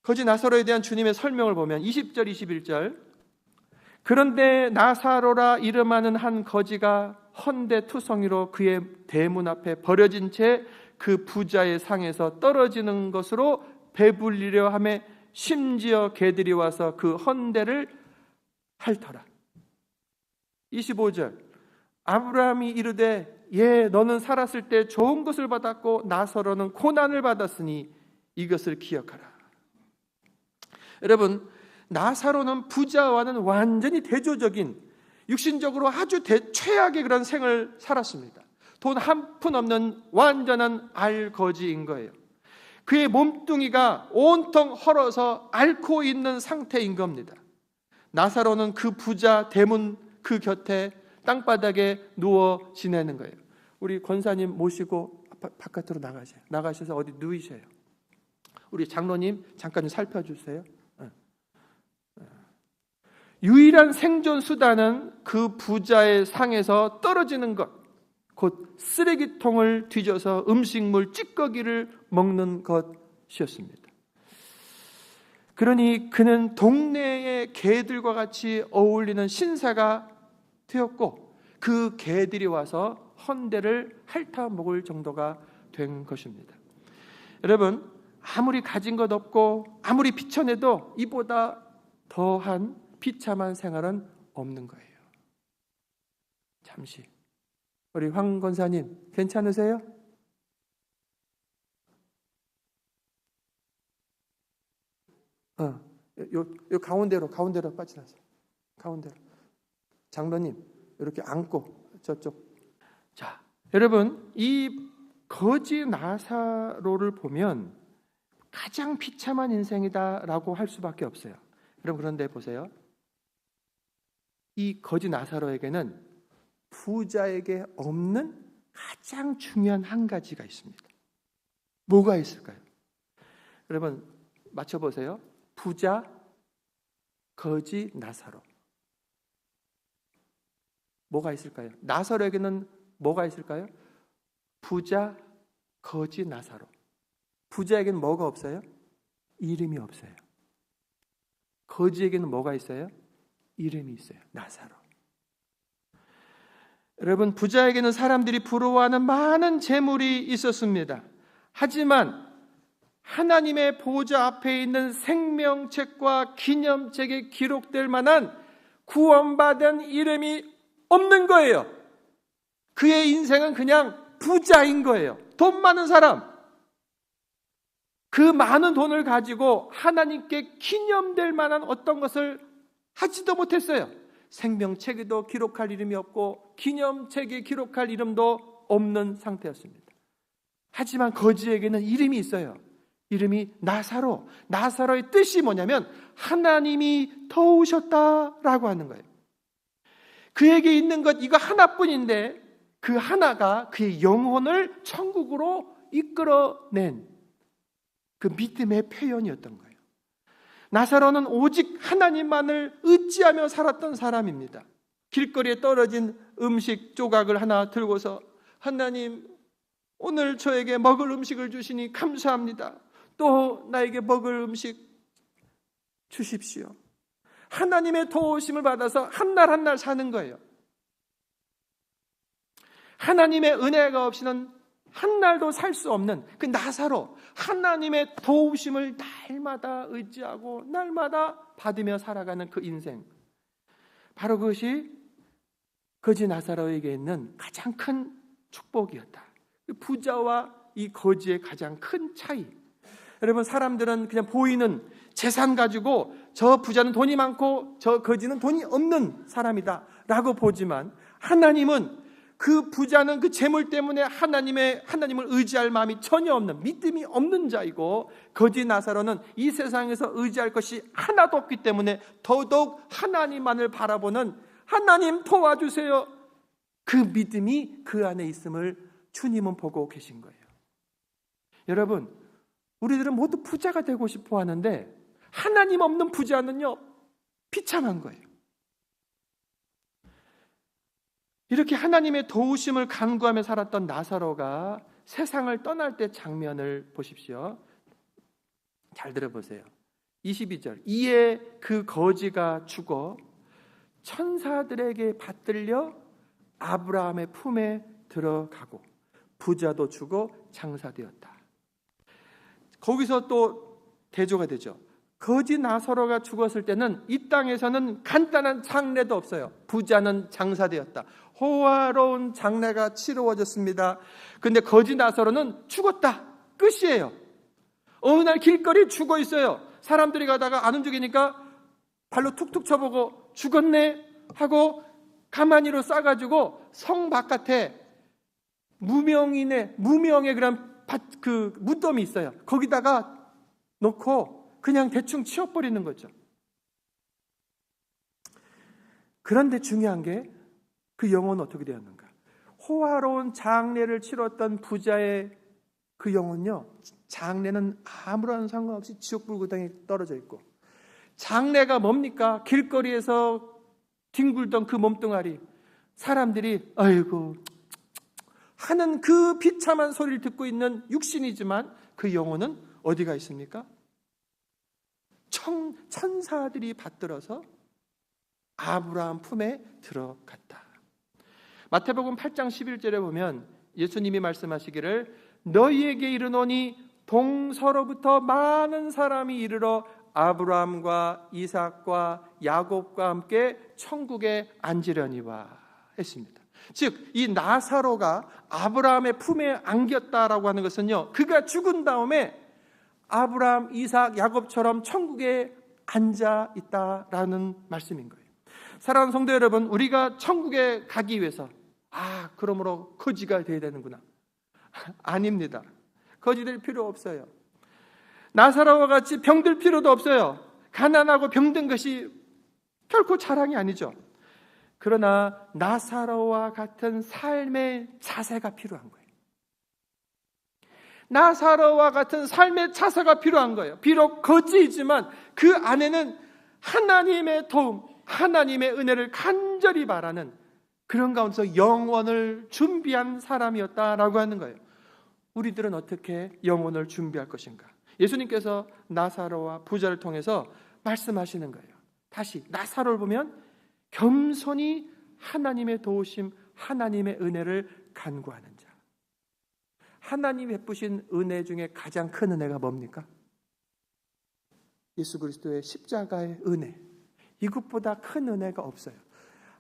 거지 나사로에 대한 주님의 설명을 보면 20절, 21절. 그런데 나사로라 이름하는 한 거지가 헌데 투성이로 그의 대문 앞에 버려진 채 그 부자의 상에서 떨어지는 것으로 배불리려 하며 심지어 개들이 와서 그 헌데를 핥더라. 25절. 아브라함이 이르되 예, 너는 살았을 때 좋은 것을 받았고 나사로는 고난을 받았으니 이것을 기억하라. 여러분, 나사로는 부자와는 완전히 대조적인, 육신적으로 아주 최악의 그런 생을 살았습니다. 돈 한 푼 없는 완전한 알거지인 거예요. 그의 몸뚱이가 온통 헐어서 앓고 있는 상태인 겁니다. 나사로는 그 부자 대문 그 곁에 땅바닥에 누워 지내는 거예요. 우리 권사님 모시고 바깥으로 나가셔서 어디 누이세요. 우리 장로님 잠깐 좀 살펴주세요. 유일한 생존 수단은 그 부자의 상에서 떨어지는 것, 곧 쓰레기통을 뒤져서 음식물 찌꺼기를 먹는 것이었습니다. 그러니 그는 동네의 개들과 같이 어울리는 신사가 되었고, 그 개들이 와서 헌대를 핥아 먹을 정도가 된 것입니다. 여러분, 아무리 가진 것 없고 아무리 비천해도 이보다 더한 비참한 생활은 없는 거예요. 잠시, 우리 황 권사님 괜찮으세요? 요 가운데로 빠지라세요. 가운데로. 장로님 이렇게 앉고 저쪽. 자, 여러분, 이 거지 나사로를 보면 가장 비참한 인생이다라고 할 수밖에 없어요. 여러분, 그런데 보세요. 이 거지 나사로에게는 부자에게 없는 가장 중요한 한 가지가 있습니다. 뭐가 있을까요? 여러분, 맞춰보세요. 부자, 거지, 나사로. 뭐가 있을까요? 나사로에게는 뭐가 있을까요? 부자, 거지, 나사로. 부자에게는 뭐가 없어요? 이름이 없어요. 거지에게는 뭐가 있어요? 이름이 있어요. 나사로. 여러분, 부자에게는 사람들이 부러워하는 많은 재물이 있었습니다. 하지만 하나님의 보좌 앞에 있는 생명책과 기념책에 기록될 만한 구원받은 이름이 없는 거예요. 그의 인생은 그냥 부자인 거예요. 돈 많은 사람. 그 많은 돈을 가지고 하나님께 기념될 만한 어떤 것을 하지도 못했어요. 생명책에도 기록할 이름이 없고 기념책에 기록할 이름도 없는 상태였습니다. 하지만 거지에게는 이름이 있어요. 이름이 나사로. 나사로의 뜻이 뭐냐면 하나님이 도우셨다라고 하는 거예요. 그에게 있는 것 이거 하나뿐인데 그 하나가 그의 영혼을 천국으로 이끌어낸 그 믿음의 표현이었던 거예요. 나사로는 오직 하나님만을 의지하며 살았던 사람입니다. 길거리에 떨어진 음식 조각을 하나 들고서 하나님, 오늘 저에게 먹을 음식을 주시니 감사합니다. 또 나에게 먹을 음식 주십시오. 하나님의 도우심을 받아서 한 날 한 날 사는 거예요. 하나님의 은혜가 없이는 한 날도 살 수 없는 그 나사로, 하나님의 도우심을 날마다 의지하고 날마다 받으며 살아가는 그 인생, 바로 그것이 거지 나사로에게 있는 가장 큰 축복이었다. 부자와 이 거지의 가장 큰 차이. 여러분, 사람들은 그냥 보이는 재산 가지고 저 부자는 돈이 많고 저 거지는 돈이 없는 사람이다 라고 보지만, 하나님은 그 부자는 그 재물 때문에 하나님을 의지할 마음이 전혀 없는, 믿음이 없는 자이고, 거지 나사로는 이 세상에서 의지할 것이 하나도 없기 때문에 더더욱 하나님만을 바라보는, 하나님 도와주세요, 그 믿음이 그 안에 있음을 주님은 보고 계신 거예요. 여러분, 우리들은 모두 부자가 되고 싶어 하는데 하나님 없는 부자는요, 비참한 거예요. 이렇게 하나님의 도우심을 간구하며 살았던 나사로가 세상을 떠날 때 장면을 보십시오. 잘 들어보세요. 22절. 이에 그 거지가 죽어 천사들에게 받들려 아브라함의 품에 들어가고 부자도 죽어 장사되었다. 거기서 또 대조가 되죠. 거지 나사로가 죽었을 때는 이 땅에서는 간단한 장례도 없어요. 부자는 장사되었다. 호화로운 장례가 치루어졌습니다. 그런데 거지 나사로는 죽었다. 끝이에요. 어느 날 길거리에 죽어 있어요. 사람들이 가다가 안 움직이니까 발로 툭툭 쳐보고 죽었네 하고 가마니로 싸가지고 성 바깥에 무명의 그런 그 무덤이 있어요. 거기다가 놓고 그냥 대충 치워버리는 거죠. 그런데 중요한 게 그 영혼은 어떻게 되었는가? 호화로운 장례를 치렀던 부자의 그 영혼요, 장례는 아무런 상관없이 지옥불구덩이에 떨어져 있고, 장래가 뭡니까? 길거리에서 뒹굴던 그 몸뚱아리, 사람들이 아이고 하는 그 비참한 소리를 듣고 있는 육신이지만 그 영혼은 어디가 있습니까? 천사들이 받들어서 아브라함 품에 들어갔다. 마태복음 8장 11절에 보면 예수님이 말씀하시기를 너희에게 이르노니 동서로부터 많은 사람이 이르러 아브라함과 이삭과 야곱과 함께 천국에 앉으려니와 했습니다. 즉 이 나사로가 아브라함의 품에 안겼다라고 하는 것은요, 그가 죽은 다음에 아브라함, 이삭, 야곱처럼 천국에 앉아 있다라는 말씀인 거예요. 사랑하는 성도 여러분, 우리가 천국에 가기 위해서 그러므로 거지가 돼야 되는구나. 아닙니다. 거지 될 필요 없어요. 나사로와 같이 병들 필요도 없어요. 가난하고 병든 것이 결코 자랑이 아니죠. 그러나 나사로와 같은 삶의 자세가 필요한 거예요. 나사로와 같은 삶의 자세가 필요한 거예요. 비록 거지이지만 그 안에는 하나님의 도움, 하나님의 은혜를 간절히 바라는 그런 가운데서 영원을 준비한 사람이었다라고 하는 거예요. 우리들은 어떻게 영혼을 준비할 것인가? 예수님께서 나사로와 부자를 통해서 말씀하시는 거예요. 다시 나사로를 보면 겸손히 하나님의 도우심, 하나님의 은혜를 간구하는 자. 하나님이 베푸신 은혜 중에 가장 큰 은혜가 뭡니까? 예수 그리스도의 십자가의 은혜. 이것보다 큰 은혜가 없어요.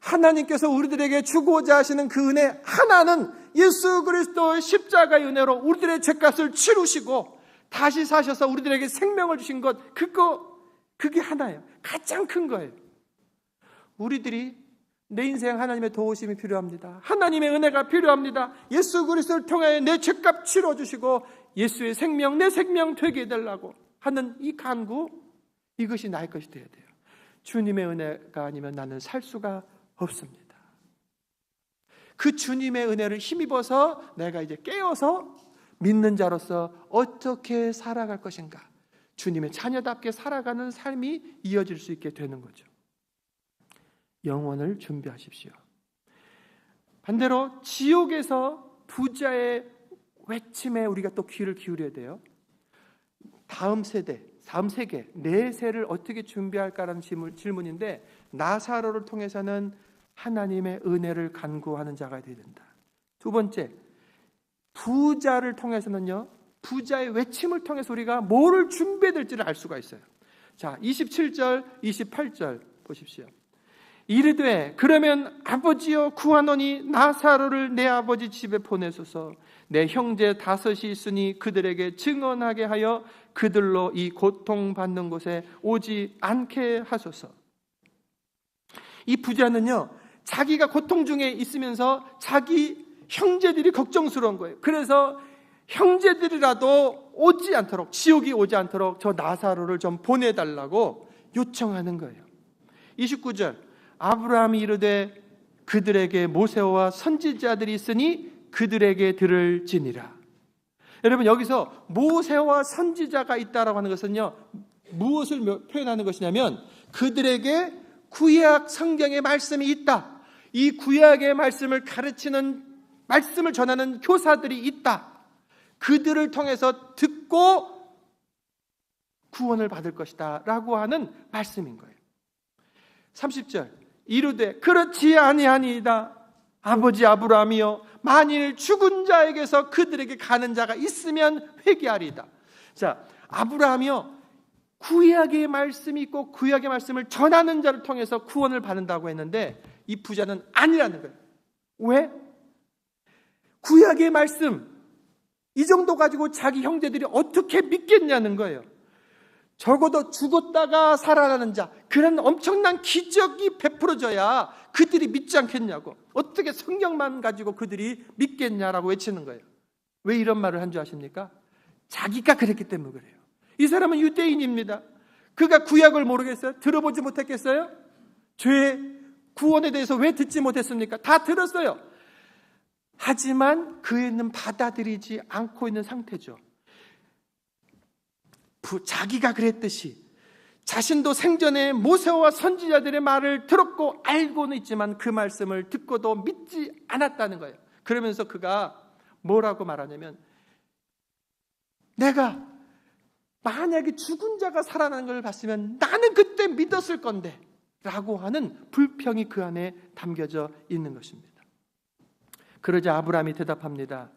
하나님께서 우리들에게 주고자 하시는 그 은혜 하나는 예수 그리스도의 십자가의 은혜로 우리들의 죄값을 치루시고 다시 사셔서 우리들에게 생명을 주신 것, 그게 하나예요. 가장 큰 거예요. 우리들이 내 인생 하나님의 도우심이 필요합니다. 하나님의 은혜가 필요합니다. 예수 그리스도를 통하여 내 죄값 치러주시고 예수의 생명, 내 생명 되게 해달라고 하는 이 간구, 이것이 나의 것이 되어야 돼요. 주님의 은혜가 아니면 나는 살 수가 없습니다. 그 주님의 은혜를 힘입어서 내가 이제 깨어서 믿는 자로서 어떻게 살아갈 것인가, 주님의 자녀답게 살아가는 삶이 이어질 수 있게 되는 거죠. 영혼을 준비하십시오. 반대로 지옥에서 부자의 외침에 우리가 또 귀를 기울여야 돼요. 다음 세계, 네 세를 어떻게 준비할까라는 질문인데, 나사로를 통해서는 하나님의 은혜를 간구하는 자가 되어야 된다. 두 번째, 부자를 통해서는요, 부자의 외침을 통해서 우리가 뭐를 준비해야 될지를 알 수가 있어요. 자, 27절, 28절 보십시오. 이르되 그러면 아버지여 구하노니 나사로를 내 아버지 집에 보내소서. 내 형제 5이 있으니 그들에게 증언하게 하여 그들로 이 고통받는 곳에 오지 않게 하소서. 이 부자는요, 자기가 고통 중에 있으면서 자기 형제들이 걱정스러운 거예요. 그래서 형제들이라도 오지 않도록, 지옥이 오지 않도록 저 나사로를 좀 보내달라고 요청하는 거예요. 29절, 아브라함이 이르되 그들에게 모세와 선지자들이 있으니 그들에게 들을지니라. 여러분, 여기서 모세와 선지자가 있다라고 하는 것은요, 무엇을 표현하는 것이냐면 그들에게 구약 성경의 말씀이 있다, 이 구약의 말씀을 가르치는, 말씀을 전하는 교사들이 있다, 그들을 통해서 듣고 구원을 받을 것이다 라고 하는 말씀인 거예요. 30절, 이르되 그렇지 아니하니이다. 아버지 아브라함이여, 만일 죽은 자에게서 그들에게 가는 자가 있으면 회개하리이다. 자, 아브라함이요, 구약의 말씀이 있고 구약의 말씀을 전하는 자를 통해서 구원을 받는다고 했는데, 이 부자는 아니라는 거예요. 왜? 구약의 말씀 이 정도 가지고 자기 형제들이 어떻게 믿겠냐는 거예요. 적어도 죽었다가 살아나는 자, 그런 엄청난 기적이 베풀어져야 그들이 믿지 않겠냐고. 어떻게 성경만 가지고 그들이 믿겠냐라고 외치는 거예요. 왜 이런 말을 한 줄 아십니까? 자기가 그랬기 때문에 그래요. 이 사람은 유대인입니다. 그가 구약을 모르겠어요? 들어보지 못했겠어요? 죄 구원에 대해서 왜 듣지 못했습니까? 다 들었어요. 하지만 그는 받아들이지 않고 있는 상태죠. 자기가 그랬듯이 자신도 생전에 모세와 선지자들의 말을 들었고 알고는 있지만 그 말씀을 듣고도 믿지 않았다는 거예요. 그러면서 그가 뭐라고 말하냐면, 내가 만약에 죽은 자가 살아나는 걸 봤으면 나는 그때 믿었을 건데 라고 하는 불평이 그 안에 담겨져 있는 것입니다. 그러자 아브라함이 대답합니다.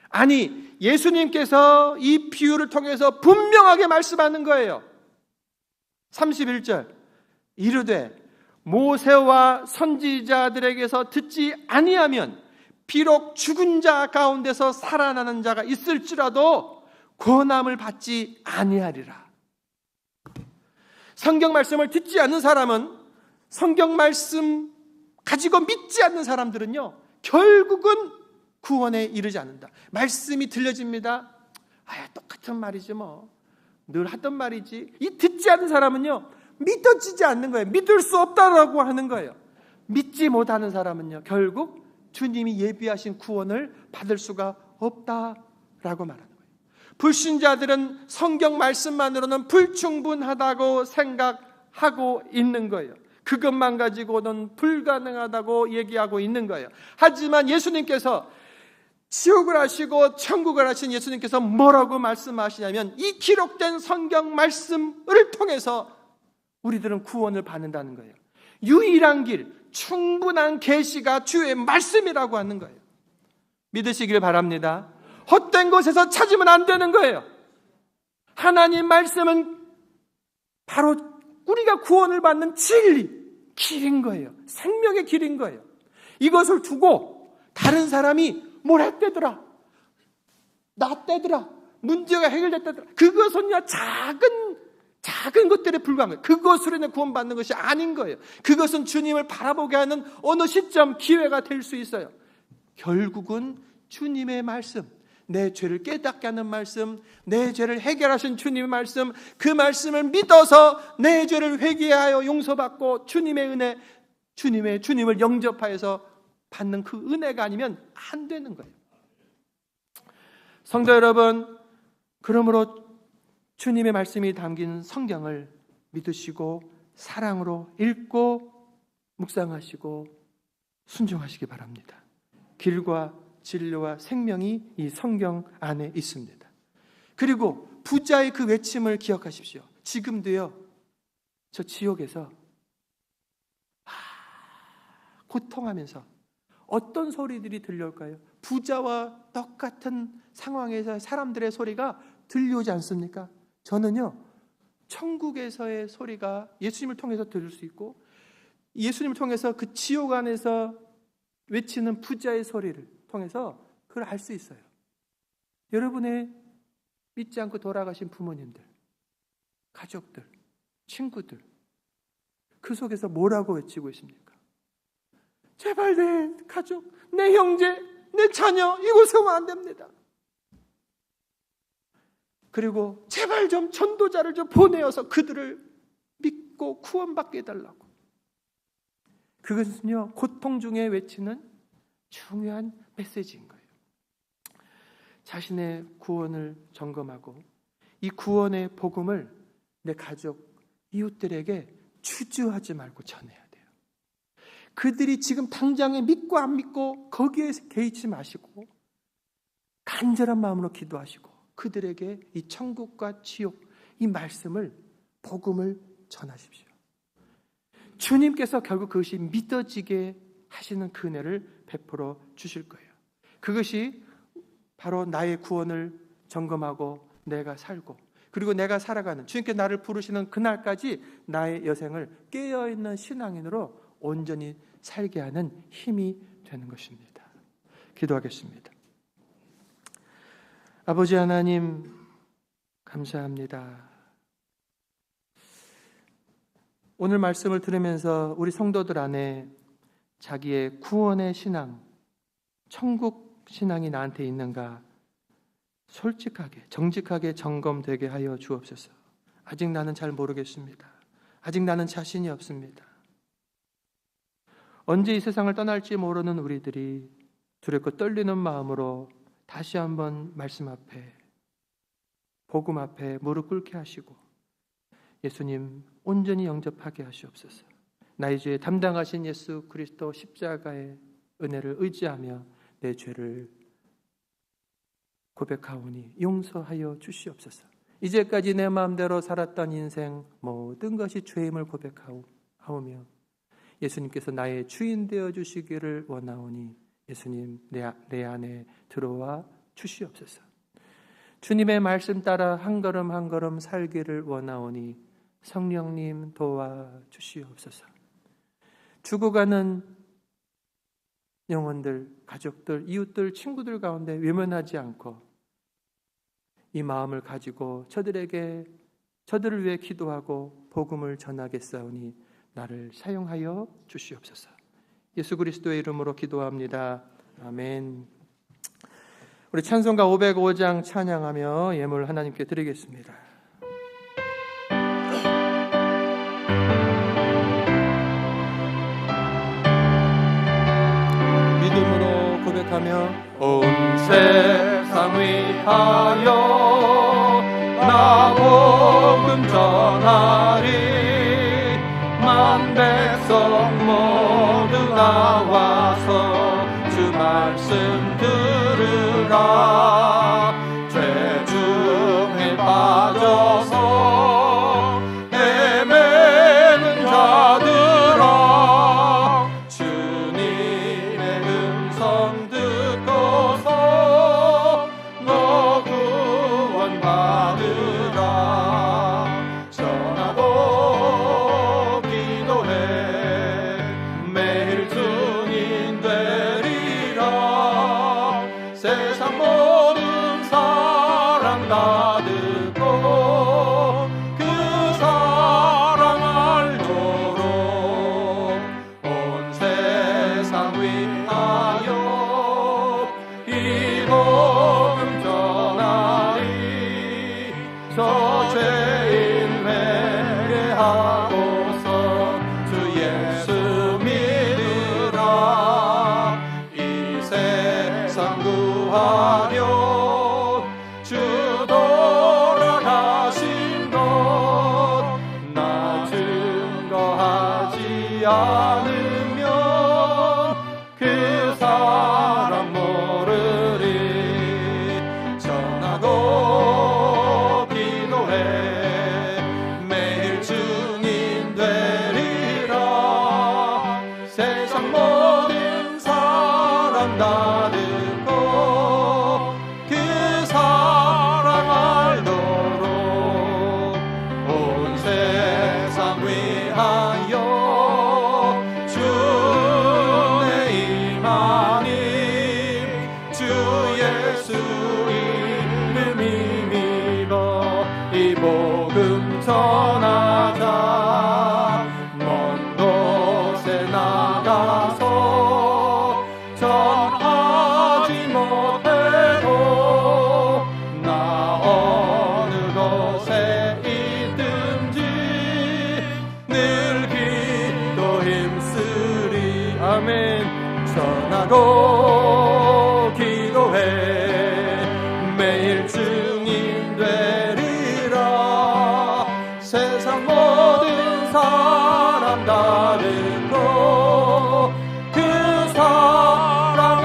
아니, 예수님께서 이 비유를 통해서 분명하게 말씀하는 거예요. 31절, 이르되 모세와 선지자들에게서 듣지 아니하면 비록 죽은 자 가운데서 살아나는 자가 있을지라도 권함을 받지 아니하리라. 성경 말씀을 듣지 않는 사람은, 성경 말씀 가지고 믿지 않는 사람들은요, 결국은 구원에 이르지 않는다. 말씀이 들려집니다. 똑같은 말이지 뭐, 늘 하던 말이지. 이 듣지 않는 사람은요, 믿어지지 않는 거예요. 믿을 수 없다라고 하는 거예요. 믿지 못하는 사람은요, 결국 주님이 예비하신 구원을 받을 수가 없다라고 말하는 거예요. 불신자들은 성경 말씀만으로는 불충분하다고 생각하고 있는 거예요. 그것만 가지고는 불가능하다고 얘기하고 있는 거예요. 하지만 예수님께서, 지옥을 하시고 천국을 하신 예수님께서 뭐라고 말씀하시냐면, 이 기록된 성경 말씀을 통해서 우리들은 구원을 받는다는 거예요. 유일한 길, 충분한 계시가 주의 말씀이라고 하는 거예요. 믿으시길 바랍니다. 헛된 곳에서 찾으면 안 되는 거예요. 하나님 말씀은 바로 우리가 구원을 받는 진리, 길인 거예요. 생명의 길인 거예요. 이것을 두고 다른 사람이 뭘 했대더라, 나 때더라, 문제가 해결됐다더라, 그것은요 작은 것들에 불과한 거예요. 그것으로 인해 구원받는 것이 아닌 거예요. 그것은 주님을 바라보게 하는 어느 시점 기회가 될 수 있어요. 결국은 주님의 말씀, 내 죄를 깨닫게 하는 말씀, 내 죄를 해결하신 주님의 말씀, 그 말씀을 믿어서 내 죄를 회개하여 용서받고 주님의 은혜, 주님을 영접하여서 받는 그 은혜가 아니면 안 되는 거예요. 성도 여러분, 그러므로 주님의 말씀이 담긴 성경을 믿으시고 사랑으로 읽고 묵상하시고 순종하시기 바랍니다. 길과 진리와 생명이 이 성경 안에 있습니다. 그리고 부자의 그 외침을 기억하십시오. 지금도요, 저 지옥에서 고통하면서 어떤 소리들이 들려올까요? 부자와 똑같은 상황에서 사람들의 소리가 들려오지 않습니까? 저는요, 천국에서의 소리가 예수님을 통해서 들을 수 있고, 예수님을 통해서 그 지옥 안에서 외치는 부자의 소리를 통해서 그걸 알 수 있어요. 여러분의 믿지 않고 돌아가신 부모님들, 가족들, 친구들, 그 속에서 뭐라고 외치고 있습니까? 제발 내 가족, 내 형제, 내 자녀 이곳에 오면 안 됩니다. 그리고 제발 좀 전도자를 좀 보내어서 그들을 믿고 구원받게 해달라고. 그것은요, 고통 중에 외치는 중요한 메시지인 거예요. 자신의 구원을 점검하고 이 구원의 복음을 내 가족, 이웃들에게 주저하지 말고 전해야 돼요. 그들이 지금 당장에 믿고 안 믿고 거기에 개의치 마시고 간절한 마음으로 기도하시고 그들에게 이 천국과 지옥, 이 말씀을, 복음을 전하십시오. 주님께서 결국 그것이 믿어지게 하시는 그 은혜를 베풀어 주실 거예요. 그것이 바로 나의 구원을 점검하고 내가 살고, 그리고 내가 살아가는, 주님께 나를 부르시는 그날까지 나의 여생을 깨어있는 신앙인으로 온전히 살게 하는 힘이 되는 것입니다. 기도하겠습니다. 아버지 하나님, 감사합니다. 오늘 말씀을 들으면서 우리 성도들 안에 자기의 구원의 신앙, 천국 신앙이 나한테 있는가 솔직하게, 정직하게 점검되게 하여 주옵소서. 아직 나는 잘 모르겠습니다. 아직 나는 자신이 없습니다. 언제 이 세상을 떠날지 모르는 우리들이 두렵고 떨리는 마음으로 다시 한번 말씀 앞에, 복음 앞에 무릎 꿇게 하시고 예수님 온전히 영접하게 하시옵소서. 나의 죄에 담당하신 예수 그리스도 십자가의 은혜를 의지하며 내 죄를 고백하오니 용서하여 주시옵소서. 이제까지 내 마음대로 살았던 인생 모든 것이 죄임을 고백하오며 예수님께서 나의 주인 되어 주시기를 원하오니 예수님 내 안에 들어와 주시옵소서. 주님의 말씀 따라 한 걸음 한 걸음 살기를 원하오니 성령님 도와 주시옵소서. 죽어가는 영혼들, 가족들, 이웃들, 친구들 가운데 외면하지 않고 이 마음을 가지고 저들을 위해 기도하고 복음을 전하겠사오니 나를 사용하여 주시옵소서. 예수 그리스도의 이름으로 기도합니다. 아멘. 우리 찬송가 505장 찬양하며 예물 하나님께 드리겠습니다. 믿음으로 고백하며 온 세상 위하여 나 복음 전하리 만 백성 모두 나와서 주 말씀 들으라. 죄 중에 빠져서 헤매는 자들아 주님의 음성 듣고서 너 구원 받으라. 전하고 기도해 매일 증인 되리라. 세상 모든 사랑 다 듣고 그 사랑 알도록 온 세상 위하여 이 복음 전하리. 저 죄인 회개하고서 주 예수 믿으라. 이 세상 구하려 주 돌아가신 것 나 증거하지 않으면 그 사람 모르리. 전하고 기도해 매일 증인 되리라. 세상 모든 사람 다 듣고 그 사랑 알도록 온 세상 위하여 주의 임하니 주 예수 이름이 믿어 이 복음 전하자. 먼 곳에 나가서 전하지 못해도 나 어느 곳에 있든지 늘 기도 힘쓰리. 아멘. 전하고 기도해 매일 증인 되리라. 세상 모든 사람 다 듣고 그 사랑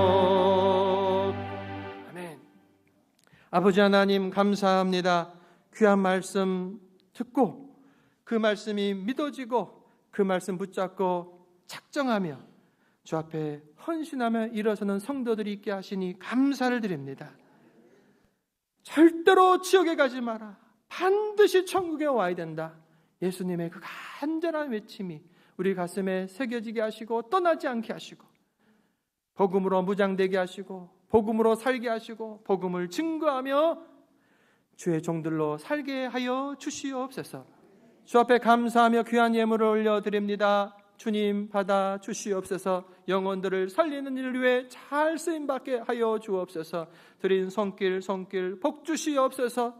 알도록. 아멘. 아버지 하나님 감사합니다. 귀한 말씀 듣고 그 말씀이 믿어지고 그 말씀 붙잡고 작정하며 주 앞에 헌신하며 일어서는 성도들이 있게 하시니 감사를 드립니다. 절대로 지옥에 가지 마라. 반드시 천국에 와야 된다. 예수님의 그 간절한 외침이 우리 가슴에 새겨지게 하시고 떠나지 않게 하시고 복음으로 무장되게 하시고 복음으로 살게 하시고 복음을 증거하며 주의 종들로 살게 하여 주시옵소서. 주 앞에 감사하며 귀한 예물을 올려드립니다. 주님 받아 주시옵소서. 영혼들을 살리는 일을 위해 잘 쓰임받게 하여 주옵소서. 드린 손길 복 주시옵소서.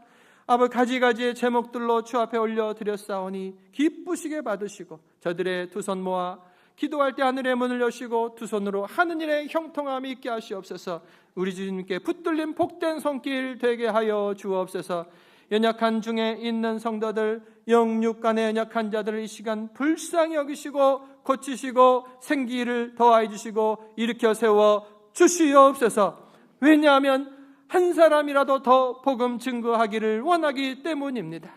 아버지 가지가지의 제목들로 주 앞에 올려드렸사오니 기쁘시게 받으시고 저들의 두 손 모아 기도할 때 하늘의 문을 여시고 두 손으로 하는 일에 형통함이 있게 하시옵소서. 우리 주님께 붙들린 복된 손길 되게 하여 주옵소서. 연약한 중에 있는 성도들, 영육간에 연약한 자들을 이 시간 불쌍히 여기시고 고치시고 생기를 더하여 주시고 일으켜 세워 주시옵소서. 왜냐하면 한 사람이라도 더 복음 증거하기를 원하기 때문입니다.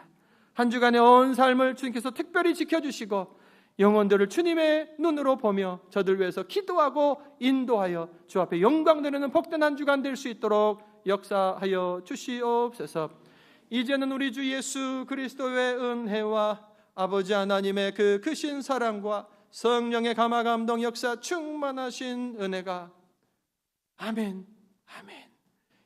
한 주간의 온 삶을 주님께서 특별히 지켜주시고 영혼들을 주님의 눈으로 보며 저들 위해서 기도하고 인도하여 주 앞에 영광 드리는 복된 한 주간 될 수 있도록 역사하여 주시옵소서. 이제는 우리 주 예수 그리스도의 은혜와 아버지 하나님의 그 크신 사랑과 성령의 감화 감동 역사 충만하신 은혜가 아멘 아멘.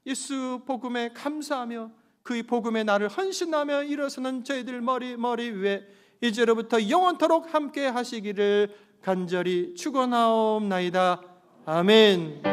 예수 복음에 감사하며 그 복음의 날을 헌신하며 일어서는 저희들 머리 위에 이제로부터 영원토록 함께 하시기를 간절히 축원하옵나이다. 아멘.